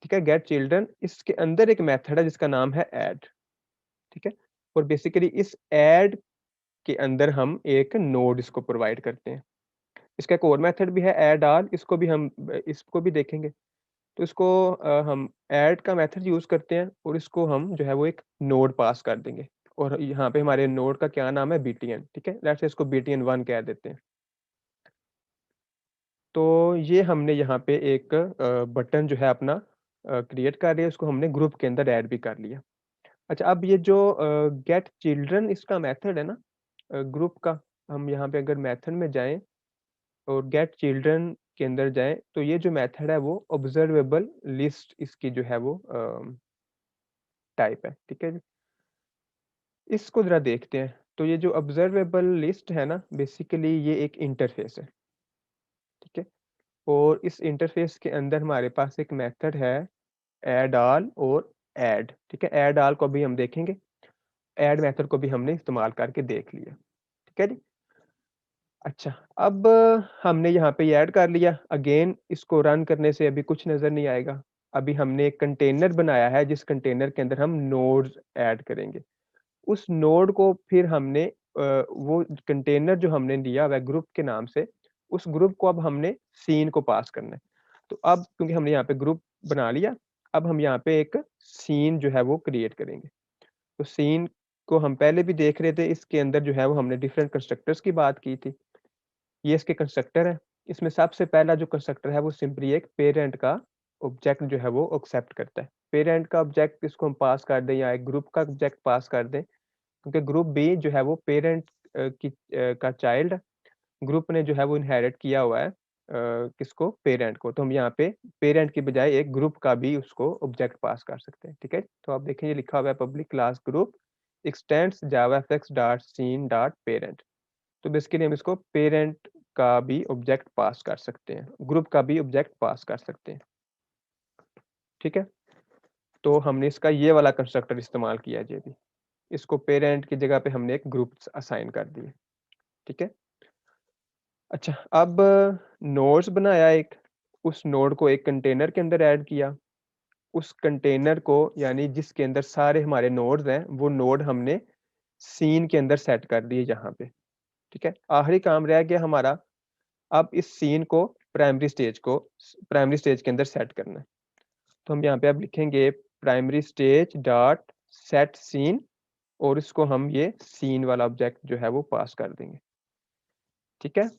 ठीक है, गेट चिल्ड्रन, इसके अंदर एक मेथड है जिसका नाम है ऐड, ठीक है? और बेसिकली इस ऐड के अंदर हम एक नोड इसको प्रोवाइड करते हैं। इसका एक और मेथड भी है ऐड ऑल, इसको भी हम इसको भी देखेंगे। तो इसको हम ऐड का मेथड यूज़ करते हैं और इसको हम जो है वो एक नोड पास कर देंगे और यहाँ पे हमारे नोड का क्या नाम है बीटीएन, ठीक है? लेट्स से इसको बीटीएन 1 कह देते हैं। तो ये हमने यहाँ पे एक बटन जो है अपना क्रिएट कर लिया, उसको हमने ग्रुप के अंदर ऐड भी कर लिया। अच्छा, अब ये जो गेट चिल्ड्रन इसका मेथड है ना ग्रुप का, हम यहाँ पे अगर मेथड में जाएँ और गेट चिल्ड्रन के अंदर जाएँ, तो ये जो मेथड है वो ऑब्जर्वेबल लिस्ट इसकी जो है वो टाइप है, ठीक है जी? इसको ज़रा देखते हैं। तो ये जो ऑब्जर्वेबल लिस्ट है ना, बेसिकली ये एक इंटरफ़ेस है, ठीक है? और इस इंटरफ़ेस के अंदर हमारे पास एक मेथड है ऐड ऑल और ऐड, ठीक है? ऐड ऑल को भी हम देखेंगे, ऐड मेथड को भी हमने इस्तेमाल करके देख लिया, ठीक है जी? अच्छा, अब हमने यहाँ पे ये ऐड कर लिया, अगेन इसको रन करने से अभी कुछ नज़र नहीं आएगा। अभी हमने एक कंटेनर बनाया है, जिस कंटेनर के अंदर हम नोड्स ऐड करेंगे। उस नोड को फिर हमने वो कंटेनर जो हमने लिया हुआ है ग्रुप के नाम से, उस ग्रुप को अब हमने सीन को पास करना है। तो अब क्योंकि हमने यहाँ पे ग्रुप बना लिया, अब हम यहाँ पे एक सीन जो है वो क्रिएट करेंगे। तो सीन को हम पहले भी देख रहे थे, इसके अंदर जो है वो हमने डिफरेंट कंस्ट्रक्टर्स की बात की थी। ये इसके कंस्ट्रक्टर है। इसमें सबसे पहला जो कंस्ट्रक्टर है वो सिंपली एक पेरेंट का ऑब्जेक्ट जो है वो एक्सेप्ट करता है। पेरेंट का ऑब्जेक्ट इसको हम पास कर दें या एक ग्रुप का ऑब्जेक्ट पास कर दें, क्योंकि ग्रुप बी जो है वो पेरेंट का चाइल्ड, ग्रुप ने जो है वो इनहेरिट किया हुआ है किसको? पेरेंट को। तो हम यहाँ पे पेरेंट की बजाय एक ग्रुप का भी उसको ऑब्जेक्ट पास कर सकते हैं, ठीक है? तो आप देखें ये लिखा हुआ है public class group extends JavaFX dot scene dot parent. तो बेसिकली हम इसको पेरेंट का भी ऑब्जेक्ट पास कर सकते हैं, ग्रुप का भी ऑब्जेक्ट पास कर सकते हैं, ठीक है? तो हमने इसका ये वाला कंस्ट्रक्टर इस्तेमाल किया जी अभी। इसको पेरेंट की जगह पे हमने एक ग्रुप असाइन कर दिए, ठीक है? अच्छा, अब नोड्स बनाया एक, उस नोड को एक कंटेनर के अंदर ऐड किया। उस कंटेनर को यानी जिसके अंदर सारे हमारे नोड्स हैं, वो नोड हमने सीन के अंदर सेट कर दिए यहाँ पे, ठीक है? आखिरी काम रह गया हमारा, अब इस सीन को प्राइमरी स्टेज के अंदर सेट करना है। तो हम यहाँ पे अब लिखेंगे primary stage dot set scene और इसको हम ये सीन वाला ऑब्जेक्ट जो है वो पास कर देंगे, ठीक है?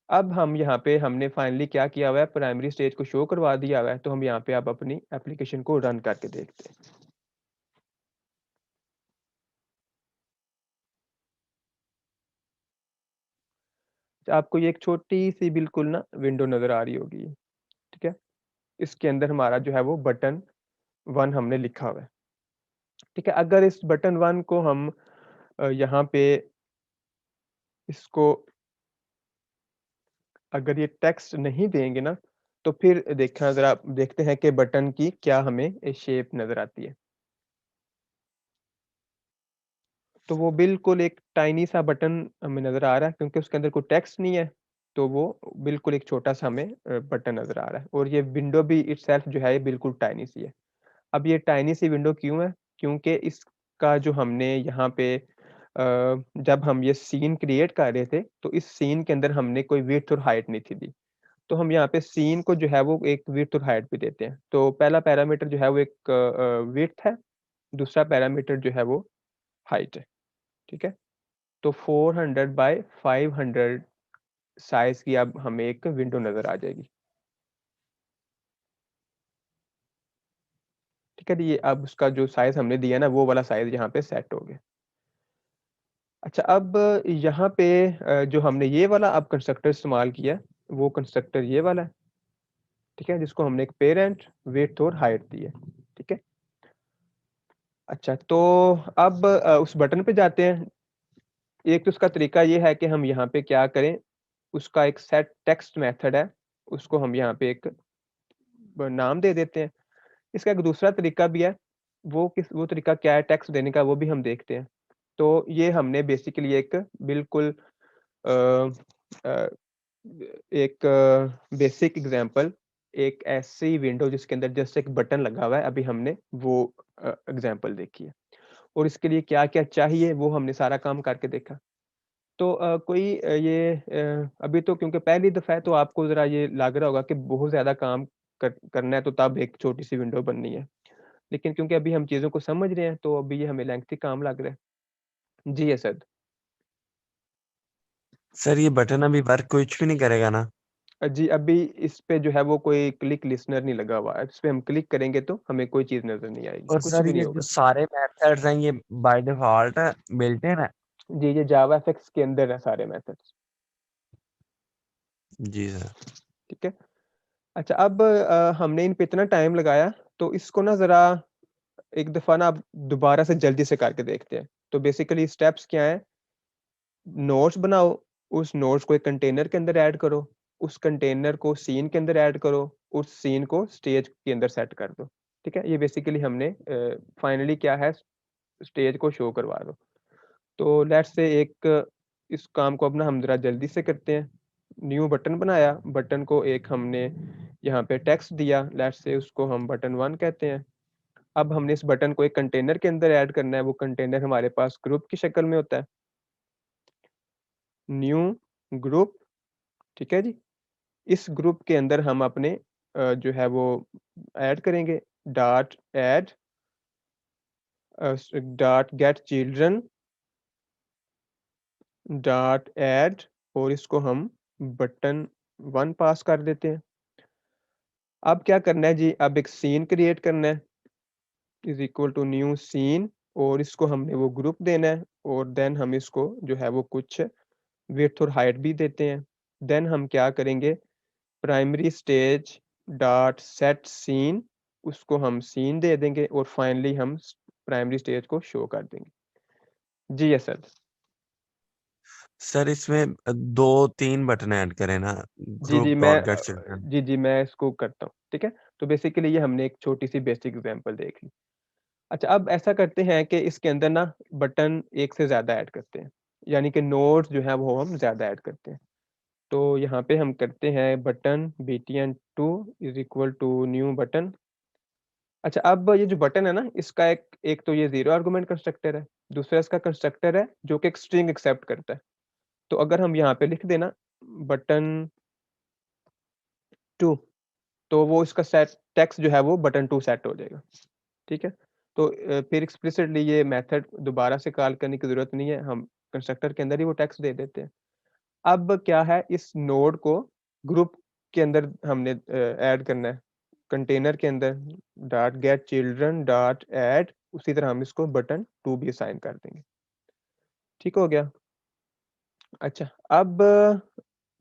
अब हम यहाँ पे हमने फाइनली क्या किया हुआ है, प्राइमरी स्टेज को शो करवा दिया हुआ है, तो हम यहाँ पे अब अपनी एप्लीकेशन को रन करके देखते हैं। तो आपको ये एक छोटी-सी बिल्कुल ना विंडो नज़र आ रही होगी, ठीक है? इसके अंदर हमारा जो है वो बटन 1 हमने लिखा हुआ है, ठीक है? अगर इस बटन 1 को हम यहाँ पे इसको अगर ये टेक्स्ट नहीं देंगे ना, तो फिर देखना ज़रा देखते हैं कि बटन की क्या हमें शेप नज़र आती है। तो वो बिल्कुल एक टाइनी सा बटन हमें नज़र आ रहा है क्योंकि उसके अंदर कोई टेक्स्ट नहीं है, तो वो बिल्कुल एक छोटा-सा हमें बटन नज़र आ रहा है और ये विंडो भी इटसेल्फ जो है ये बिल्कुल टाइनी सी है। अब ये टाइनी सी विंडो क्यों है? क्योंकि इसका जो हमने यहाँ पे जब हम ये सीन क्रिएट कर रहे थे, तो इस सीन के अंदर हमने कोई विड्थ और हाइट नहीं थी दी। तो हम यहाँ पे सीन को जो है वो एक विड्थ और हाइट भी देते हैं। तो पहला पैरामीटर जो है वो एक विड्थ है, दूसरा पैरामीटर जो है वो हाइट है, ठीक है? तो 400 बाय 500 साइज़ की अब हमें एक विंडो नज़र आ जाएगी। ठीक है? तो ये अब उसका जो साइज़ हमने दिया ना वो वाला साइज़ यहाँ पे सेट हो गया। अच्छा, अब यहाँ पे जो हमने ये वाला अब कंस्ट्रक्टर इस्तेमाल किया है, वो कंस्ट्रक्टर ये वाला है, ठीक है? जिसको हमने एक पेरेंट, विड्थ और हाइट दी है, ठीक है? अच्छा, तो अब उस बटन पे जाते हैं। एक तो उसका तरीका ये है कि हम यहाँ पे क्या करें, उसका एक सेट टेक्स्ट मेथड है, उसको हम यहाँ पे एक ब नाम दे देते हैं। इसका एक दूसरा तरीका भी है, वो तरीका क्या है टेक्स्ट देने का, वो भी हम देखते हैं। तो ये हमने बेसिकली एक बिल्कुल अ अ, एक बेसिक एग्ज़ाम्पल, एक ऐसी विंडो जिसके अंदर जस्ट एक बटन लगा हुआ है, अभी हमने वो एग्ज़ाम्पल देखी है। और इसके लिए क्या-क्या चाहिए, वो हमने सारा काम करके देखा। तो अभी तो क्योंकि पहली दफ़ा है, तो आपको ज़रा ये लग रहा होगा कि बहुत ज़्यादा काम करना है, तो तब एक छोटी-सी विंडो बननी है। लेकिन क्योंकि अभी हम चीज़ों को समझ रहे हैं, तो अभी ये हमें लेंथी काम लग रहा है। जी, असद। सर ये बटन अभी वर्क कुछ भी नहीं करेगा ना? जी, अभी इस पे जो है वो कोई क्लिक लिस्टनर नहीं लगा हुआ है। इस पे हम क्लिक करेंगे तो हमें कोई चीज़ नज़र नहीं आएगी, और कुछ सर भी नहीं ये जो होगा। सारे मेथड्स हैं ये बाय डिफ़ॉल्ट बिल्ट इन है? जी, ये जावाफिक्स के अंदर है सारे मेथड्स, जी सर। ठीक है? अच्छा, अब हमने इन पे इतना टाइम लगाया, तो इसको ना ज़रा एक दफ़ा ना अब दोबारा से जल्दी से करके देखते हैं। तो बेसिकली स्टेप्स क्या हैं? नोट्स बनाओ, उस नोट्स को एक कंटेनर के अंदर ऐड करो, उस कंटेनर को सीन के अंदर ऐड करो, उस सीन को स्टेज के अंदर सेट कर दो, ठीक है? ये बेसिकली हमने फाइनली क्या है, स्टेज को शो करवा दो। तो लेट्स से एक इस काम को अब ना हम ज़रा जल्दी से करते हैं। न्यू बटन बनाया, बटन को एक हमने यहाँ पे टेक्स्ट दिया, लेट्स से उसको हम बटन 1 कहते हैं। अब हमने इस बटन को एक कंटेनर के अंदर ऐड करना है, वो कंटेनर हमारे पास ग्रुप की शक्ल में होता है। न्यू ग्रुप, ठीक है जी? इस ग्रुप के अंदर हम अपने जो है वो ऐड करेंगे dot add dot gate children dot add, और इसको हम बटन 1 पास कर देते हैं। अब क्या करना है जी, अब एक सीन क्रिएट करना है, is equal to new scene, और इसको हमने वो ग्रुप देना है, और देन हम इसको जो है वो कुछ विड्थ और हाइट भी देते हैं। देन हम क्या करेंगे, primary stage dot set scene, उसको हम सीन दे देंगे, और फाइनली हम प्राइमरी स्टेज को शो कर देंगे। जी यस सर। सर इसमें 2-3 बटन ऐड करें ना, जी, जी, ग्रुप डॉट गेट चिल्ड्रन। जी, जी, मैं इसको करता हूँ, ठीक है? तो बेसिकली ये हमने एक छोटी-सी बेसिक एग्ज़ाम्पल देख ली। अच्छा, अब ऐसा करते हैं कि इसके अंदर ना बटन एक से ज़्यादा ऐड करते हैं, यानी कि नोड्स जो हैं वो हम ज़्यादा ऐड करते हैं। तो यहाँ पे हम करते हैं button btn2 is equal to new button. अच्छा, अब ये जो बटन है ना, इसका एक एक तो ये ज़ीरो आर्गुमेंट कंस्ट्रक्टर है, दूसरा इसका कंस्ट्रक्टर है जो कि एक स्ट्रिंग एक्सेप्ट करता है। तो अगर हम यहाँ पे लिख दें ना बटन 2, तो वो इसका सेट टेक्स्ट जो है वो बटन 2 सेट हो जाएगा, ठीक है? तो फिर एक्सप्लिसिटली ये मेथड दोबारा से कॉल करने की ज़रूरत नहीं है, हम कंस्ट्रक्टर के अंदर ही वो टेक्स्ट दे देते हैं। अब क्या है, इस नोड को ग्रुप के अंदर हमने ऐड करना है, कंटेनर के अंदर dot gate children dot add, उसी तरह हम इसको बटन 2 भी असाइन कर देंगे। ठीक हो गया? अच्छा, अब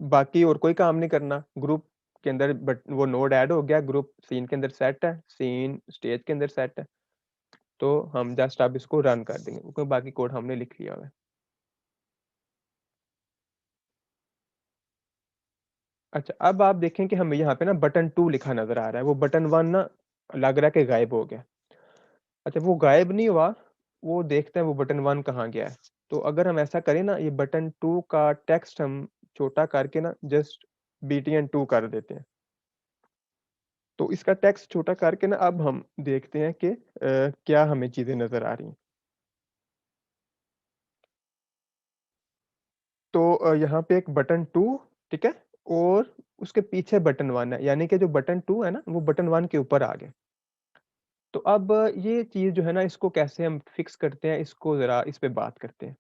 बाकी और कोई काम नहीं करना, ग्रुप के अंदर बट वो नोड ऐड हो गया, ग्रुप सीन के अंदर सेट है, सीन स्टेज के अंदर सेट है, तो हम जस्ट अब इसको रन कर देंगे क्योंकि बाकी कोड हमने लिख लिया हुआ है। अच्छा, अब आप देखें कि हमें यहाँ पे ना बटन 2 लिखा नज़र आ रहा है, वो बटन 1 ना लग रहा है कि गायब हो गया। अच्छा, वो गायब नहीं हुआ, वो देखते हैं वो बटन 1 कहाँ गया है। तो अगर हम ऐसा करें ना, ये बटन 2 का टेक्स्ट हम छोटा करके ना जस्ट btn2 कर देते हैं। तो इसका टेक्स्ट छोटा करके ना अब हम देखते हैं कि क्या हमें चीज़ें नज़र आ रही हैं। तो यहाँ पे एक बटन 2, ठीक है? और उसके पीछे बटन 1 है, यानी कि जो बटन 2 है ना, वो बटन 1 के ऊपर आ गया। तो अब ये चीज़ जो है ना, इसको कैसे हम फिक्स करते हैं, इसको ज़रा इस पे बात करते हैं।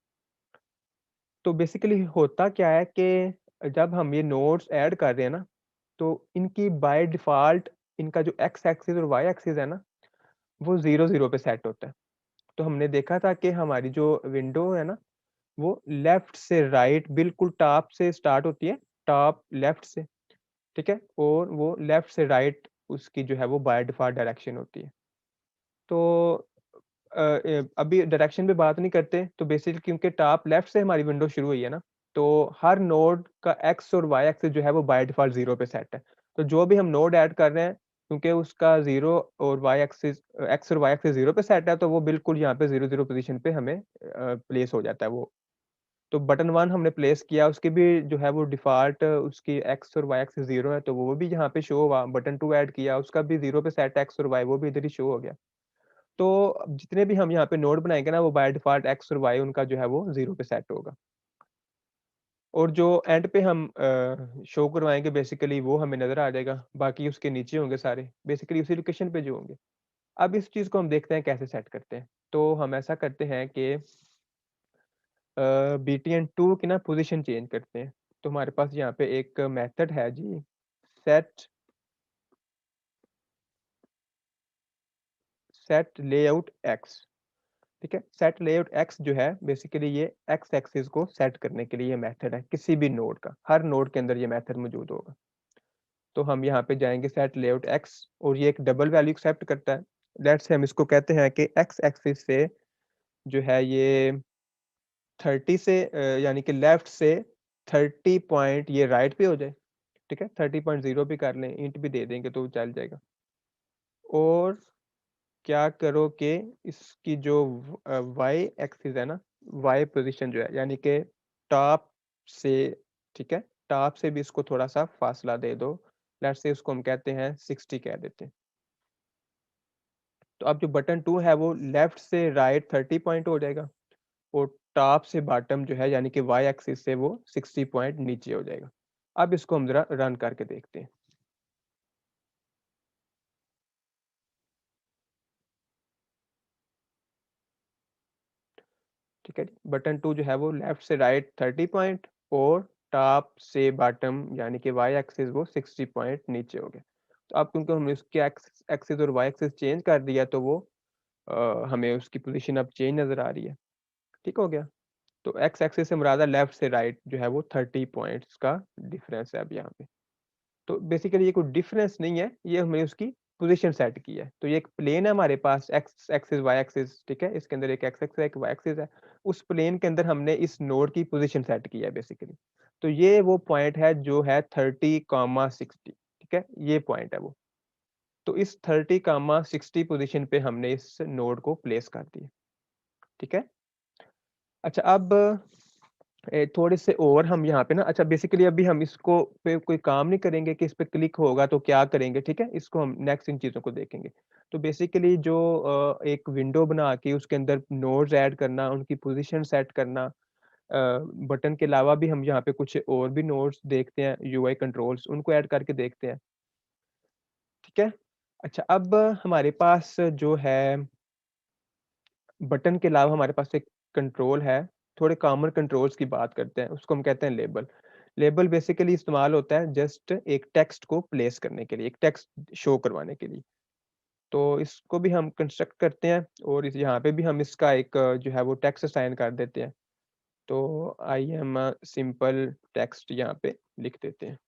तो बेसिकली होता क्या है कि जब हम ये नोड्स ऐड कर रहे हैं ना, तो इनकी बाय डिफ़ॉल्ट इनका जो एक्स एक्सिस और वाई एक्सिस है ना, वो 0-0 पे सेट होता है। तो हमने देखा था कि हमारी जो विंडो है ना, वो लेफ्ट से राइट बिल्कुल टॉप से स्टार्ट होती है, टॉप लेफ्ट से, ठीक है? और वो लेफ्ट से राइट उसकी जो है वो बाय डिफ़ॉल्ट डायरेक्शन होती है। तो अभी डायरेक्शन पे बात नहीं करते, तो बेसिकली क्योंकि टॉप लेफ्ट से हमारी विंडो शुरू हुई है ना, तो हर नोड का एक्स और वाई एक्सिस जो है वो बाय डिफ़ॉल्ट 0 पे सेट है। तो जो भी हम नोड ऐड कर रहे हैं, क्योंकि उसका 0 और वाई एक्सिस एक्स और वाई एक्सिस 0 पे सेट है, तो वो बिल्कुल यहाँ पे 0, 0 पोज़ीशन पे हमें प्लेस हो जाता है वो। तो बटन 1 हमने प्लेस किया, उसकी भी जो है वो डिफ़ॉल्ट उसकी एक्स और वाई एक्सिस 0 है, तो वो भी यहाँ पे शो हुआ। बटन 2 ऐड किया, उसका भी 0 पे सेट है एक्स और वाई, वो भी इधर ही शो हो गया। तो अब जितने भी हम यहाँ पे नोड बनाएँगे ना, वो बाय डिफ़ॉल्ट एक्स और वाई उनका जो है वो 0 पे सेट होगा। और जो एंड पे हम शो करवाएँगे बेसिकली वो हमें नज़र आ जाएगा, बाकी उसके नीचे होंगे सारे, बेसिकली उसी लोकेशन पे जो होंगे। अब इस चीज़ को हम देखते हैं कैसे सेट करते हैं। तो हम ऐसा करते हैं कि BTN2 की ना पोज़ीशन चेंज करते हैं। तो हमारे पास यहाँ पे एक मेथड है जी, सेट सेट लेआउट एक्स, ठीक है? सेट लेआउट एक्स जो है बेसिकली ये एक्स एक्सिस को सेट करने के लिए ये मेथड है, किसी भी नोड का। हर नोड के अंदर ये मेथड मौजूद होगा। तो हम यहाँ पे जाएँगे सेट लेआउट एक्स और ये एक डबल वैल्यू एक्सेप्ट करता है। लेट्स से हम इसको कहते हैं कि एक्स एक्सिस से जो है ये 30 से यानी कि लेफ्ट से 30 पॉइंट ये राइट पे हो जाए, ठीक है? 30.0 भी कर लें, इंट भी दे देंगे तो चल जाएगा। और क्या करो कि इसकी जो वाई एक्सिस है ना, वाई पोज़ीशन जो है यानी कि टॉप से, ठीक है? टॉप से भी इसको थोड़ा-सा फासला दे दो। लेट्स से उसको हम कहते हैं 60 कह देते हैं। तो अब जो बटन 2 है वो लेफ्ट से राइट 30 पॉइंट हो जाएगा और टॉप से बॉटम जो है यानी कि वाई एक्सिस से वो 60 पॉइंट नीचे हो जाएगा। अब इसको हम ज़रा रन करके देखते हैं। ठीक है जी। बटन 2 जो है वो लेफ्ट से राइट 30 पॉइंट और टॉप से बॉटम यानी कि वाई एक्सिस वो 60 पॉइंट नीचे हो गया। तो अब क्योंकि हमने उसके एक्स एक्सिस और वाई एक्सिस चेंज कर दिया तो वो हमें उसकी पोज़ीशन अब चेंज नज़र आ रही है। ठीक हो गया? तो एक्स एक्सिस से मुराद है लेफ्ट से राइट जो है वो 30 पॉइंट्स का डिफरेंस है अब यहाँ पे। तो बेसिकली ये कोई डिफरेंस नहीं है, ये हमने उसकी पोज़ीशन सेट की है। तो ये एक प्लेन है हमारे पास एक्स एक्सिस, वाई एक्सिस, ठीक है? इसके अंदर एक एक्स एक्सिस है, एक वाई एक्सिस है। उस प्लेन के अंदर हमने इस नोड की पोज़ीशन सेट की है बेसिकली। तो ये वो पॉइंट है जो है 30, 60, ठीक है? ये पॉइंट है वो। तो इस 30, 60 पोज़ीशन पे हमने इस नोड को प्लेस कर दिया, ठीक है? अच्छा अब थोड़े से और हम यहाँ पे ना अच्छा बेसिकली अभी हम इसको पे कोई काम नहीं करेंगे कि इस पे क्लिक होगा तो क्या करेंगे, ठीक है? इसको हम नेक्स्ट इन चीज़ों को देखेंगे। तो बेसिकली जो एक विंडो बना के उसके अंदर नोड्स ऐड करना, उनकी पोज़ीशन सेट करना बटन के अलावा भी हम यहाँ पे कुछ और भी नोड्स देखते हैं, यूआई कंट्रोल्स उनको ऐड करके देखते हैं, ठीक है? अच्छा अब हमारे पास जो है बटन के अलावा हमारे पास एक कंट्रोल है, थोड़े कॉमन कंट्रोल्स की बात करते हैं, उसको हम कहते हैं लेबल। लेबल बेसिकली इस्तेमाल होता है जस्ट एक टेक्स्ट को प्लेस करने के लिए, एक टेक्स्ट शो करवाने के लिए। तो इसको भी हम कंस्ट्रक्ट करते हैं और इस यहाँ पे भी हम इसका एक जो है वो टेक्स्ट असाइन कर देते हैं। तो I am a simple text यहाँ पे लिख देते हैं।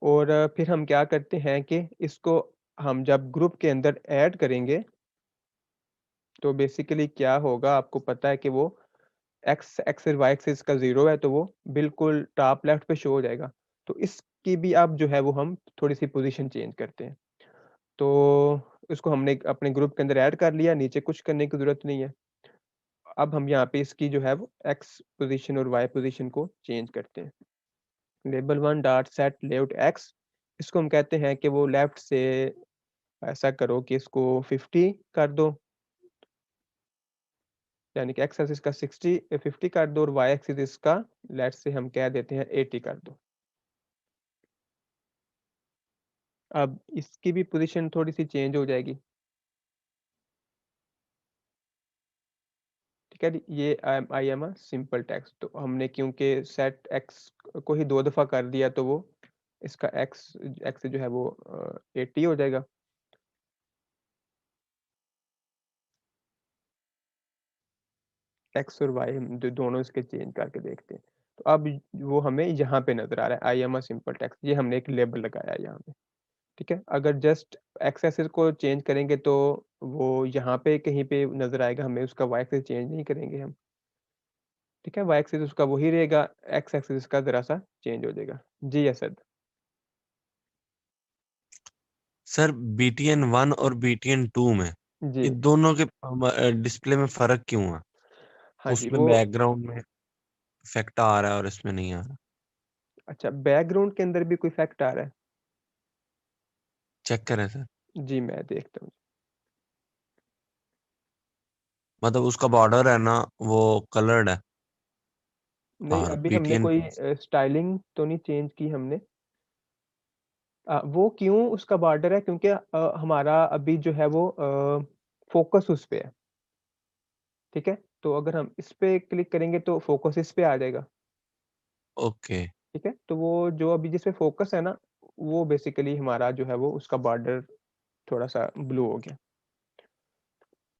और फिर हम क्या करते हैं कि इसको हम जब ग्रुप के अंदर ऐड करेंगे, तो बेसिकली क्या होगा आपको पता है कि वो एक्स एक्सिस वाई एक्सिस का 0 है तो वो बिल्कुल टॉप लेफ्ट पे शो हो जाएगा। तो इसकी भी अब जो है वो हम थोड़ी-सी पोज़ीशन चेंज करते हैं। तो इसको हमने अपने ग्रुप के अंदर ऐड कर लिया, नीचे कुछ करने की ज़रूरत नहीं है। अब हम यहाँ पे इसकी जो है वो एक्स पोज़ीशन और वाई पोज़ीशन को चेंज करते हैं। Label 1 dot set layout x इसको हम कहते हैं कि वो लेफ्ट से ऐसा करो कि इसको 50 कर दो, यानी कि एक्स एक्सिस का 50 कर दो और वाई एक्सिस इसका लेट्स से हम कह देते हैं 80 कर दो। अब इसकी भी पोज़ीशन थोड़ी-सी चेंज हो जाएगी। ठीक है जी? ये I am a simple text तो हमने क्योंकि सेट एक्स को ही 2 दफ़ा कर दिया तो वो इसका एक्स एक्स जो है वो 80 हो जाएगा। एक्स और वाई हम दोनों इसके चेंज करके देखते हैं। तो अब वो हमें यहाँ पे नज़र आ रहा है I am a simple text ये हमने एक लेबल लगाया है यहाँ पे, ठीक है? अगर जस्ट एक्स एक्सिस को चेंज करेंगे तो वो यहाँ पे कहीं पे नज़र आएगा हमें उसका वाई एक्सिस चेंज नहीं करेंगे हम। ठीक है? वाई एक्सिस उसका वही रहेगा, एक्स एक्सिस इसका ज़रा-सा चेंज हो जाएगा। जी असद। सर बीटीएन 1 और बीटीएन 2 में जी। इन दोनों के डिस्प्ले में फ़र्क क्यों है? हाँ जी, उसमें वो बैकग्राउंड में इफ़ेक्ट आ रहा है और इसमें नहीं आ रहा। अच्छा बैकग्राउंड के अंदर भी कोई इफ़ेक्ट आ रहा है? चेक करें सर। जी, मैं देखता हूँ। मतलब उसका बॉर्डर है ना वो कलर्ड है नहीं, और अभी हमने बीटीएन कोई स्टाइलिंग तो नहीं चेंज की हमने। वो क्यों उसका बॉर्डर है क्योंकि हमारा अभी जो है वो फ़ोकस उस पे है, ठीक है? तो अगर हम इस पे क्लिक करेंगे तो फ़ोकस इस पे आ जाएगा, ओके। ठीक है? तो वो जो अभी जिस पे फ़ोकस है ना, वो बेसिकली हमारा जो है वो उसका बॉर्डर थोड़ा-सा ब्लू हो गया,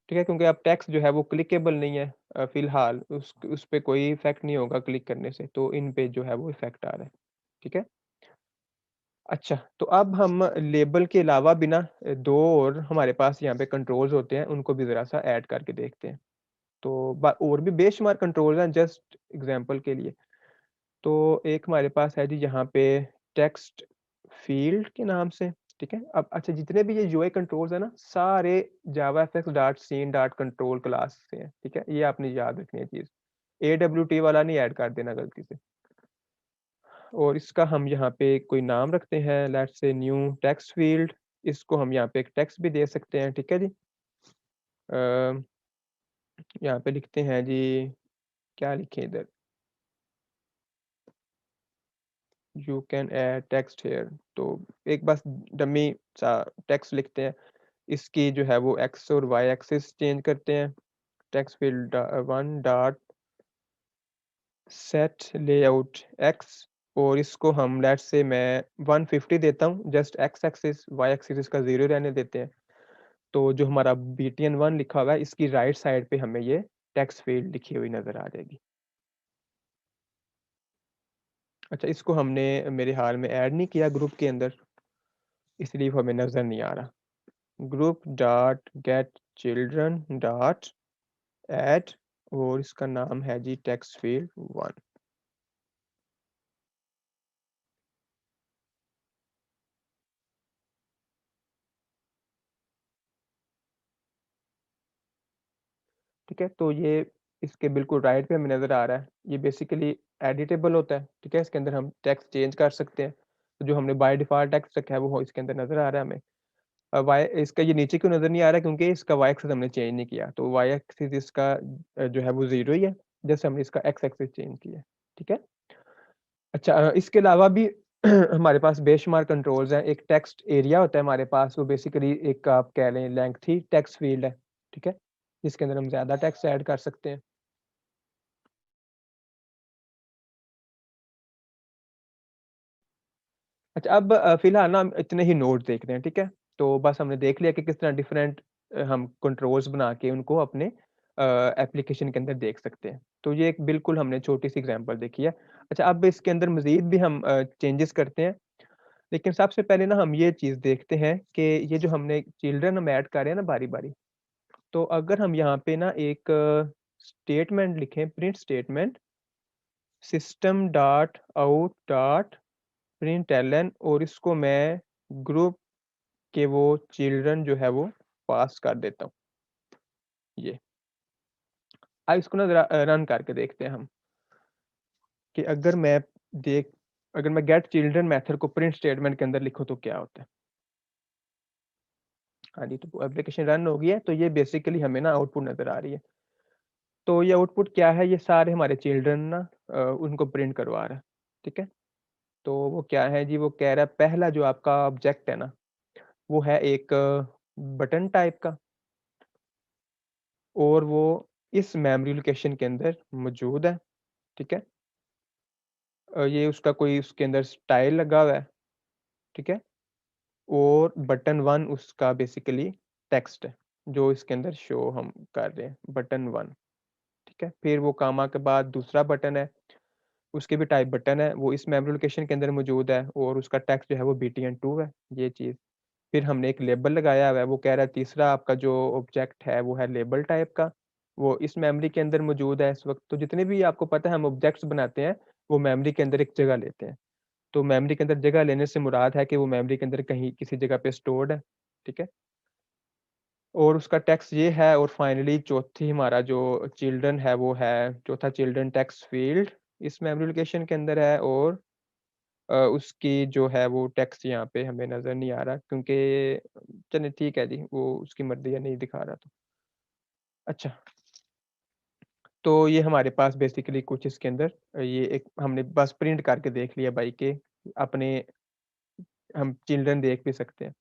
ठीक है? क्योंकि अब टेक्स्ट जो है वो क्लिकेबल नहीं है फ़िलहाल उस पे कोई इफ़ेक्ट नहीं होगा क्लिक करने से, तो इन पे जो है वो इफ़ेक्ट आ रहा है, ठीक है? अच्छा, तो अब हम लेबल के अलावा भी ना 2 और हमारे पास यहाँ पे कंट्रोल्स होते हैं, उनको भी ज़रा-सा ऐड करके देखते हैं। तो बा और भी बेशुमार कंट्रोल्स हैं जस्ट एग्ज़ाम्पल के लिए। तो एक हमारे पास है जी यहाँ पे टेक्स्ट फ़ील्ड के नाम से, ठीक है? अब अच्छा जितने भी ये यूआई कंट्रोल्स हैं ना, सारे JavaFX dot scene dot control class से हैं, ठीक है? ये आपने याद रखनी है चीज़। एडब्ल्यूटी वाला नहीं ऐड कर देना गलती से। और इसका हम यहाँ पे कोई नाम रखते हैं let's say new text field इसको हम यहाँ पे एक टेक्स्ट भी दे सकते हैं, ठीक है जी? अ, यहाँ पे लिखते हैं जी क्या लिखें इधर? You can add text here तो एक बस डमी सा टेक्स्ट लिखते हैं। इसकी जो है वो एक्स और वाई एक्सिस चेंज करते हैं। Text field 1 dot set layout X और इसको हम लेट्स से मैं 150 देता हूँ just X axis Y axis इसका 0 रहने देते हैं। तो जो हमारा बीटीएन 1 लिखा हुआ है इसकी राइट साइड पे हमें ये टेक्स्ट फ़ील्ड लिखी हुई नज़र आ जाएगी। अच्छा इसको हमने मेरे ख़्याल में ऐड नहीं किया ग्रुप के अंदर, इसलिए वो हमें नज़र नहीं आ रहा। Group dot gate children dot add और इसका नाम है जी टेक्स्ट फ़ील्ड 1। ठीक है? तो ये इसके बिल्कुल राइट पे हमें नज़र आ रहा है। ये बेसिकली एडिटेबल होता है, ठीक है? इसके अंदर हम टेक्स्ट चेंज कर सकते हैं। तो जो हमने बाय डिफ़ॉल्ट टेक्स्ट रखा है वो इसके अंदर नज़र आ रहा है हमें। वाई इसका ये नीचे क्यों नज़र नहीं आ रहा है क्योंकि इसका वाई एक्सिस हमने चेंज नहीं किया। तो वाई एक्सिस इसका जो है वो 0 ही है, जस्ट हमने इसका एक्स एक्सिस चेंज किया है, ठीक है? अच्छा इसके अलावा भी हमारे पास बेशुमार कंट्रोल्स हैं। एक टेक्स्ट एरिया होता है हमारे पास, वो बेसिकली एक आप कह लें लेंथी टेक्स्ट फ़ील्ड है, ठीक है? जिसके अंदर हम ज़्यादा टेक्स्ट ऐड कर सकते हैं। अच्छा अब फ़िलहाल ना हम इतने ही नोड देखते हैं, ठीक है? तो बस हमने देख लिया कि किस तरह डिफरेंट हम कंट्रोल्स बना के उनको अपने एप्लीकेशन के अंदर देख सकते हैं। तो ये एक बिल्कुल हमने छोटी-सी एग्ज़ाम्पल देखी है। अच्छा अब इसके अंदर मज़ीद भी हम चेंजेस करते हैं। लेकिन सबसे पहले ना हम ये चीज़ देखते हैं कि ये जो हमने चिल्ड्रन हम ऐड कर रहे हैं ना बारी-बारी, तो अगर हम यहाँ पे ना एक स्टेटमेंट लिखें print statement system dot out dot println और इसको मैं ग्रुप के वो चिल्ड्रन जो है वो पास कर देता हूँ, ये। अब इसको ना ज़रा रन करके देखते हैं हम कि देख अगर मैं गेट चिल्ड्रन मेथड को प्रिंट स्टेटमेंट के अंदर लिखूँ तो क्या होता है? हाँ जी, तो एप्लीकेशन रन हो गई है, तो ये बेसिकली हमें ना आउटपुट नज़र आ रही है। तो ये आउटपुट क्या है? ये सारे हमारे चिल्ड्रन ना उनको प्रिंट करवा रहा है, ठीक है? तो वो क्या है जी, वो कह रहा है पहला जो आपका ऑब्जेक्ट है ना, वो है एक बटन टाइप का और वो इस मेमोरी लोकेशन के अंदर मौजूद है, ठीक है? ये उसका कोई उसके अंदर स्टाइल लगा हुआ है, ठीक है? और बटन 1 उसका बेसिकली टेक्स्ट है, जो इसके अंदर शो हम कर रहे हैं, बटन 1, ठीक है? फिर वो कॉमा के बाद दूसरा बटन है, उसके भी टाइप बटन है, वो इस मेमोरी लोकेशन के अंदर मौजूद है और उसका टेक्स्ट जो है वो बीटीएन 2 है, ये चीज़। फिर हमने एक लेबल लगाया हुआ है, वो कह रहा है तीसरा आपका जो ऑब्जेक्ट है, वो है लेबल टाइप का वो इस मेमोरी के अंदर मौजूद है इस वक़्त। तो जितने भी आपको पता है हम ऑब्जेक्ट्स बनाते हैं, वो मेमोरी के अंदर एक जगह लेते हैं। तो मेमोरी के अंदर जगह लेने से मुराद है कि वो मेमोरी के अंदर कहीं किसी जगह पे स्टोर्ड है, ठीक है? और उसका टेक्स्ट ये है और फाइनली चौथी हमारा जो चिल्ड्रन है वो है चौथा चिल्ड्रन टेक्स्ट फ़ील्ड इस मेमोरी लोकेशन के अंदर है और उसकी जो है वो टेक्स्ट यहाँ पे हमें नज़र नहीं आ रहा क्योंकि चलिए ठीक है जी, वो उसकी मर्ज़ी है नहीं दिखा रहा तो। अच्छा, तो ये हमारे पास बेसिकली कुछ इसके अंदर ये एक हमने बस प्रिंट करके देख लिया भाई कि अपने हम चिल्ड्रन देख भी सकते हैं।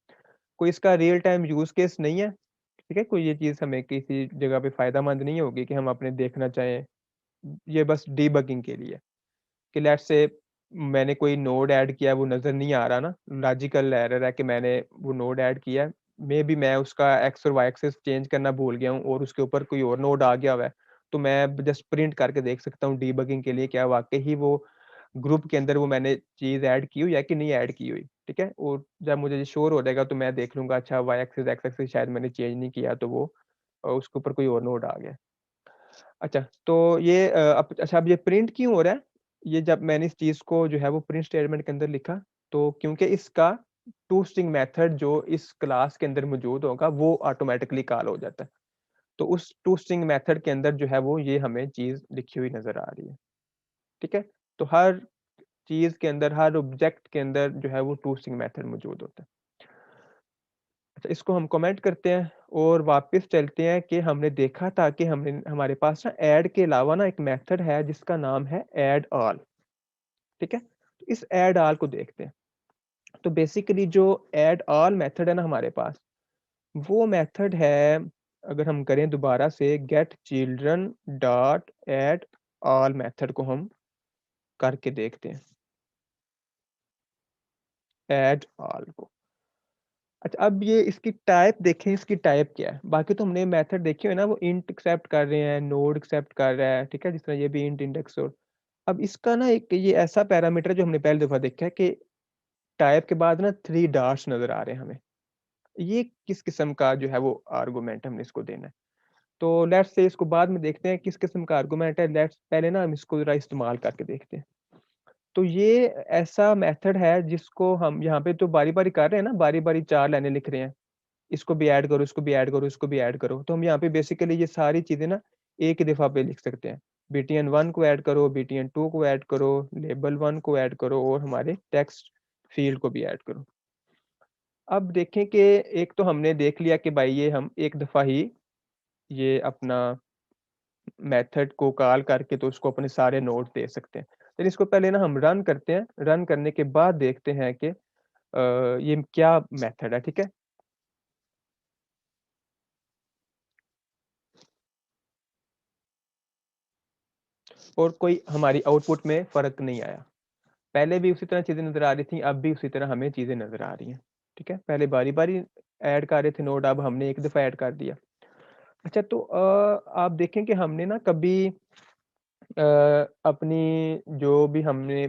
कोई इसका रियल टाइम यूज़ केस नहीं है, ठीक है? कोई ये चीज़ हमें किसी जगह पे फ़ायदेमंद नहीं होगी कि हम अपने देखना चाहें। ये बस डिबगिंग के लिए कि लेट्स से मैंने कोई नोड ऐड किया है, वो नज़र नहीं आ रहा ना, लॉजिकल एरर है कि मैंने वो नोड ऐड किया है। मेबी मैं उसका एक्स और वाई एक्सिस चेंज करना भूल गया हूँ और उसके ऊपर कोई और नोड आ गया हुआ है। तो मैं जस्ट प्रिंट करके देख सकता हूँ डिबगिंग के लिए क्या वाक़ई ही वो ग्रुप के अंदर वो मैंने चीज़ ऐड की हुई है कि नहीं ऐड की हुई, ठीक है? और जब मुझे ये श्योर हो जाएगा तो मैं देख लूँगा अच्छा वाई एक्सिस, एक्स एक्सिस शायद मैंने चेंज नहीं किया तो वो उसके ऊपर कोई और नोड आ गया। अच्छा, तो ये अच्छा अब ये प्रिंट क्यों हो रहा है? ये जब मैंने इस चीज़ को जो है वो प्रिंट स्टेटमेंट के अंदर लिखा, तो क्योंकि इसका टू स्ट्रिंग मेथड जो इस क्लास के अंदर मौजूद होगा, वो ऑटोमैटिकली कॉल हो जाता है। तो उस टू स्ट्रिंग मेथड के अंदर जो है वो ये हमें चीज़ लिखी हुई नज़र आ रही है, ठीक है? तो हर चीज़ के अंदर, हर ऑब्जेक्ट के अंदर जो है वो टू स्ट्रिंग मेथड मौजूद होता है। अच्छा इसको हम कमेंट करते हैं और वापस चलते हैं कि हमने देखा था कि हमने हमारे पास ना ऐड के अलावा ना एक मेथड है जिसका नाम है ऐड ऑल, ठीक है? तो इस ऐड ऑल को देखते हैं। तो बेसिकली जो ऐड ऑल मेथड है ना हमारे पास, वो मेथड है अगर हम करें दोबारा से gate children dot add all method को हम करके देखते हैं, ऐड ऑल को। अच्छा, अब ये इसकी टाइप देखें, इसकी टाइप क्या है? बाकी तो हमने मेथड देखे हुए ना वो इंट एक्सेप्ट कर रहे हैं, नोड एक्सेप्ट कर रहा है, ठीक है? जिस तरह ये भी इंट इंडेक्स और अब इसका ना एक ये ऐसा पैरामीटर जो हमने पहली दफ़ा देखा है कि टाइप के बाद ना 3 डॉट्स नज़र आ रहे हैं हमें। ये किस किस्म का जो है वो आर्गुमेंट हमने इसको देना है। तो लेट्स से इसको बाद में देखते हैं किस किस्म का आर्गुमेंट है, लेट्स पहले ना हम इसको ज़रा इस्तेमाल करके देखते हैं। तो ये ऐसा मेथड है जिसको हम यहाँ पे तो बारी-बारी कर रहे हैं ना, बारी-बारी 4 लाइनें लिख रहे हैं। इसको भी ऐड करो, इसको भी ऐड करो, इसको भी ऐड करो। तो हम यहाँ पे बेसिकली ये सारी चीज़ें ना एक ही दफ़ा पे लिख सकते हैं। बीटीएन 1 को ऐड करो, बीटीएन 2 को ऐड करो, लेबल 1 को ऐड करो और हमारे टेक्स्ट फ़ील्ड को भी ऐड करो। अब देखें कि एक तो हमने देख लिया कि भाई ये हम एक दफ़ा ही ये अपना मेथड को कॉल करके तो उसको अपने सारे नोड दे सकते हैं। लेकिन इसको पहले ना हम रन करते हैं, रन करने के बाद देखते हैं कि ये क्या मेथड है, ठीक है? और कोई हमारी आउटपुट में फ़र्क नहीं आया। पहले भी उसी तरह चीज़ें नज़र आ रही थी, अब भी उसी तरह हमें चीज़ें नज़र आ रही हैं, ठीक है? पहले बारी-बारी ऐड कर रहे थे नोड, अब हमने एक दफ़ा ऐड कर दिया। अच्छा तो आप देखें कि हमने ना कभी अपनी जो भी हमने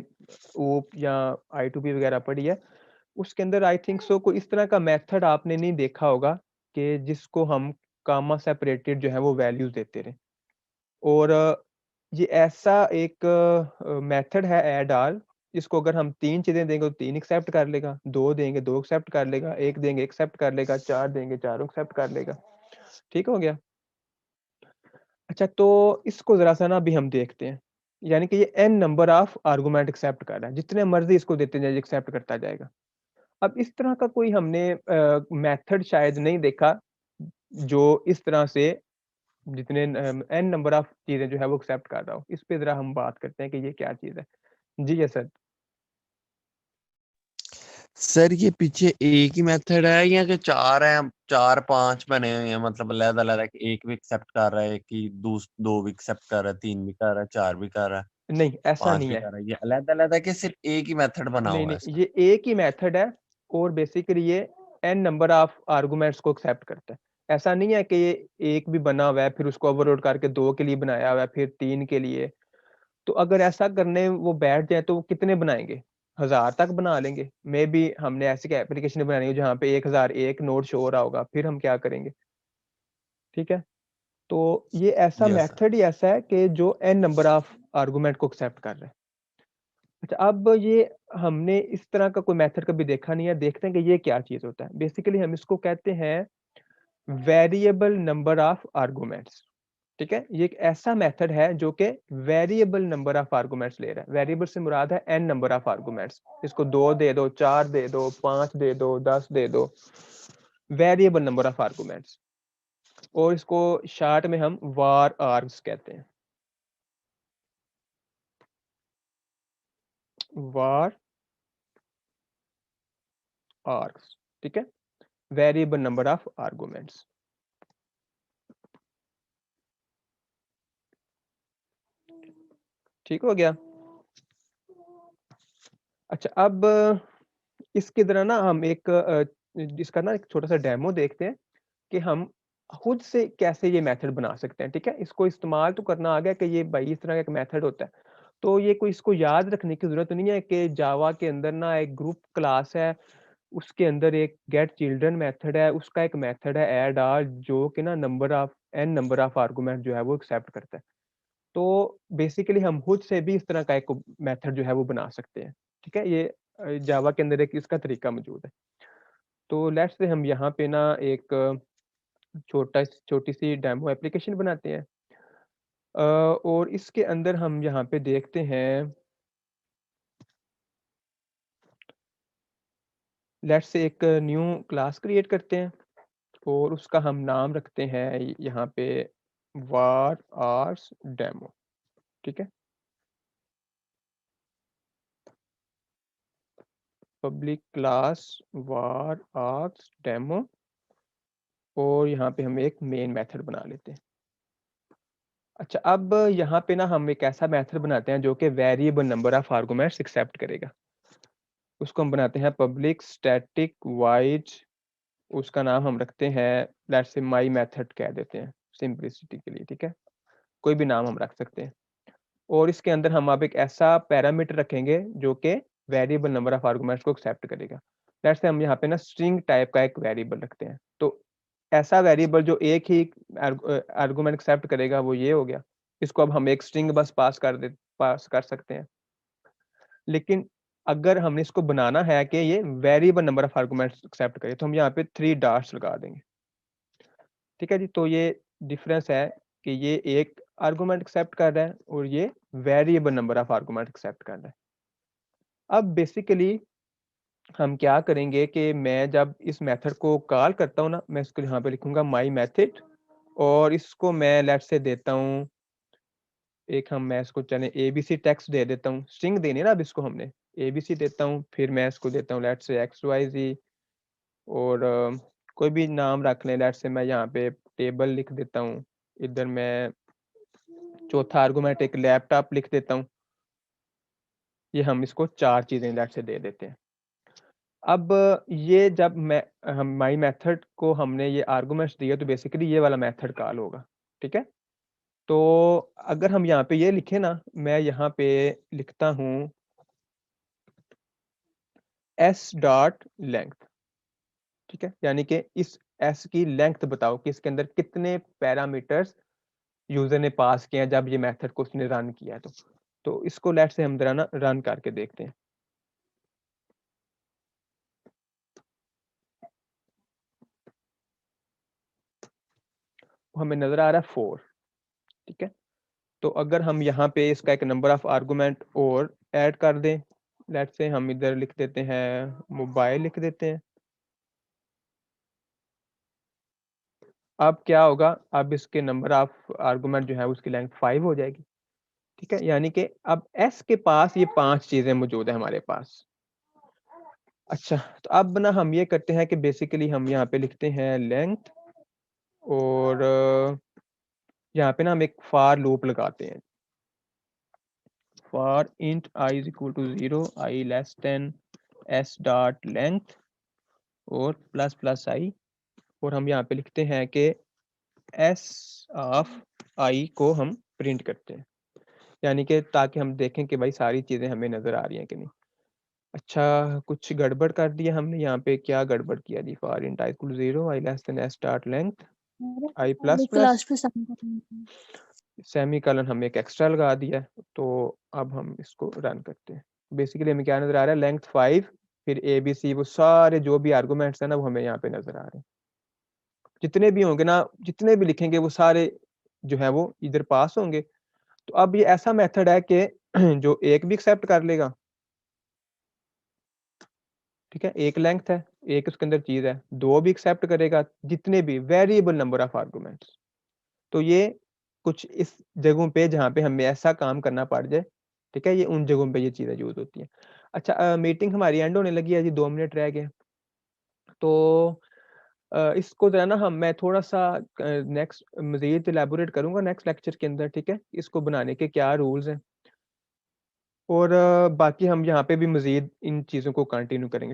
ओप या I2P वगैरह पढ़ी है, उसके अंदर आई थिंक सो कोई इस तरह का मेथड आपने नहीं देखा होगा कि जिसको हम कॉमा सेपरेटेड जो है वो वैल्यूज़ देते रहें। और ये ऐसा एक मेथड है ऐड ऑल जिसको अगर हम 3 चीज़ें देंगे तो 3 एक्सेप्ट कर लेगा, 2 देंगे 2 एक्सेप्ट कर लेगा, 1 देंगे एक्सेप्ट कर लेगा, 4 देंगे चारों एक्सेप्ट कर लेगा। ठीक हो गया? अच्छा तो इसको ज़रा-सा ना अभी हम देखते हैं। यानी कि ये n number of argument accept कर रहा है, जितने मर्ज़ी इसको देते जाइए एक्सेप्ट करता जाएगा। अब इस तरह का कोई हमने मेथड शायद नहीं देखा, जो इस तरह से जितने n नंबर ऑफ चीज़ें जो है वो एक्सेप्ट कर रहा हो। इस पे ज़रा हम बात करते हैं कि ये क्या चीज़ है? जी, यस सर। सर ये पीछे एक ही मेथड है या कि 4 हैं, 4-5 बने हुए हैं मतलब अलग-अलग एक भी एक्सेप्ट कर रहा है, एक ही 2 भी एक्सेप्ट कर रहा है, 3 भी कर रहा है, 4 भी कर रहा है, नहीं, ऐसा 5 नहीं भी है। कर रहा है। ये अलग-अलग है कि सिर्फ़ एक ही मेथड बना नहीं, हुआ है नहीं, इसका? ये एक ही मेथड है और बेसिकली ये n नंबर ऑफ आर्गुमेंट्स को एक्सेप्ट करता है। ऐसा नहीं है कि ये एक भी बना हुआ है, फिर उसको ओवरलोड करके 2 के लिए बनाया हुआ है, फिर 3 के लिए। तो अगर ऐसा करने वो बैठ जाएँ तो वो कितने बनाएँगे? 1000 तक बना लेंगे। मेबी हमने ऐसी कोई एप्लीकेशन बनानी है जहाँ पे 1001 नोड शो हो रहा होगा, फिर हम क्या करेंगे? ठीक है? तो ये ऐसा यस सर। मेथड ही ऐसा है कि जो n नंबर ऑफ आर्गुमेंट को एक्सेप्ट कर रहा है। अच्छा, अब ये हमने इस तरह का कोई मेथड कभी देखा नहीं है, देखते हैं कि ये क्या चीज़ होता है। बेसिकली हम इसको कहते हैं वेरिएबल नंबर ऑफ आर्गुमेंट्स, ठीक है? ये एक ऐसा मेथड है जो कि वेरिएबल नंबर ऑफ आर्गुमेंट्स ले रहा है। वेरिएबल से मुराद है n नंबर ऑफ आर्गुमेंट्स। इसको 2 दे दो, 4 दे दो, 5 दे दो, 10 दे दो। वेरिएबल नंबर ऑफ आर्गुमेंट्स, और इसको शॉर्ट में हम var args कहते हैं। var args, ठीक है? Variable number of arguments. ठीक हो गया? अच्छा, अब इसकी तरह ना हम एक इसका ना एक छोटा-सा डेमो देखते हैं कि हम खुद से कैसे ये मेथड बना सकते हैं, ठीक है? इसको इस्तेमाल तो करना आ गया कि ये भाई इस तरह का एक मेथड होता है। तो ये कोई इसको याद रखने की ज़रूरत नहीं है कि जावा के अंदर ना एक ग्रुप क्लास है, उसके अंदर एक गेट चिल्ड्रन मेथड है, उसका एक मेथड है ऐड आर जो कि ना number of n number of argument जो है वो एक्सेप्ट करता है। तो बेसिकली हम खुद से भी इस तरह का एक मेथड जो है वो बना सकते हैं, ठीक है? ये जावा के अंदर एक इसका तरीका मौजूद है। तो लेट्स से हम यहाँ पे ना एक छोटी-सी डेमो एप्लीकेशन बनाते हैं। और इसके अंदर हम यहाँ पे देखते हैं, लेट्स से एक न्यू क्लास क्रिएट करते हैं और उसका हम नाम रखते हैं यहाँ पे var ars डेमो, ठीक है? Public class var ars demo, और यहाँ पे हम एक मेन मेथड बना लेते हैं। अच्छा, अब यहाँ पे ना हम एक ऐसा मेथड बनाते हैं जो कि variable number of arguments accept करेगा। उसको हम बनाते हैं पब्लिक स्टैटिक वॉइड, उसका नाम हम रखते हैं लेट्स से माय मेथड कह देते हैं सिंपलिसिटी के लिए, ठीक है? कोई भी नाम हम रख सकते हैं। और इसके अंदर हम अब एक ऐसा पैरामीटर रखेंगे जो कि वेरिएबल नंबर ऑफ आर्गुमेंट्स को एक्सेप्ट करेगा। लेट्स से हम यहाँ पे ना स्ट्रिंग टाइप का एक वेरिएबल रखते हैं। तो ऐसा वेरिएबल जो एक ही आर्गुमेंट एक्सेप्ट करेगा वो ये हो गया। इसको अब हम एक स्ट्रिंग बस पास कर सकते हैं। लेकिन अगर हमने इसको बनाना है कि ये variable number of arguments accept करे, तो हम यहाँ पे 3 डॉट्स लगा देंगे। ठीक है जी? तो ये डिफरेंस है कि ये एक आर्गुमेंट एक्सेप्ट कर रहा है और ये variable number of argument accept कर रहा है। अब बेसिकली हम क्या करेंगे कि मैं जब इस मेथड को कॉल करता हूँ ना, मैं इसको यहाँ पे लिखूँगा माय मेथड, और इसको मैं लेट्स से देता हूँ मैं इसको चलें एबीसी टेक्स्ट दे देता हूँ। स्ट्रिंग देनी है ना अब इसको हमने, एबीसी देता हूँ, फिर मैं इसको देता हूँ लेट्स से एक्सवाईज़ी, और कोई भी नाम रख लें, लेट्स से मैं यहाँ पे टेबल लिख देता हूँ। इधर मैं चौथा आर्गुमेंट एक लैपटॉप लिख देता हूँ। ये हम इसको 4 चीज़ें लेट्स से दे देते हैं। अब ये जब हम माय मेथड को हमने ये आर्गुमेंट्स दिए तो बेसिकली ये वाला मेथड कॉल होगा, ठीक है? तो अगर हम यहाँ पे ये लिखें ना, मैं यहाँ पे लिखता हूँ s डॉट लेंथ, ठीक है? यानी कि इस s की लेंथ बताओ कि इसके अंदर कितने पैरामीटर्स यूज़र ने पास किए हैं जब ये मेथड को उसने रन किया है तो। तो इसको लेट्स से हम ज़रा ना रन करके देखते हैं। हमें नज़र आ रहा है 4, ठीक है? तो अगर हम यहाँ पे इसका एक नंबर ऑफ आर्गुमेंट और ऐड कर दें, लेट्स से हम इधर लिख देते हैं मोबाइल लिख देते हैं। अब क्या होगा, अब इसके नंबर ऑफ आर्गुमेंट जो है उसकी लेंथ 5 हो जाएगी, ठीक है? यानी कि अब S के पास ये 5 चीज़ें मौजूद है हमारे पास। अच्छा, तो अब ना हम ये करते हैं कि बेसिकली हम यहाँ पे लिखते हैं लेंथ, और यहाँ पे ना हम एक फॉर लूप लगाते हैं। For int I is equal to 0, I less than S dot length और प्लस I, और हम यहाँ पे लिखते हैं कि S ऑफ I को हम प्रिंट करते हैं। यानी कि ताकि हम देखें कि भाई सारी चीज़ें हमें नज़र आ रही हैं कि नहीं। अच्छा, कुछ गड़बड़ कर दिया हमने यहाँ पे, क्या गड़बड़ किया जी? For int I equal to 0, I less than S dot length I plus एक प्लस लास्ट में सेमीकोलन। सेमीकोलन हमने एक एक्स्ट्रा लगा दिया है, तो अब हम इसको रन करते हैं। बेसिकली हमें क्या नज़र आ रहा है, लेंथ 5 फिर ABC वो सारे जो भी आर्गुमेंट्स हैं ना वो हमें यहाँ पे नज़र आ रहे हैं। जितने भी होंगे ना, जितने भी लिखेंगे वो सारे जो है वो इधर पास होंगे। तो अब ये ऐसा मेथड है कि जो एक भी एक्सेप्ट कर लेगा, ठीक है? एक लेंथ है, एक उसके अंदर चीज़ है, 2 भी एक्सेप्ट करेगा, जितने भी वेरिएबल नंबर ऑफ आर्गुमेंट्स। तो ये कुछ इस जगहों पे जहाँ पे हमें ऐसा काम करना पड़ जाए, ठीक है? ये उन जगहों पे ये चीज़ें यूज़ होती हैं। अच्छा मीटिंग हमारी एंड होने लगी है जी, 2 मिनट रह गए। तो इसको जो है ना मैं थोड़ा-सा नेक्स्ट मज़ीद इलैबोरेट करूँगा नेक्स्ट लेक्चर के अंदर, ठीक है? इसको बनाने के क्या रूल्स हैं और बाकी हम यहाँ पे भी मज़ीद इन चीज़ों को कंटिन्यू करेंगे।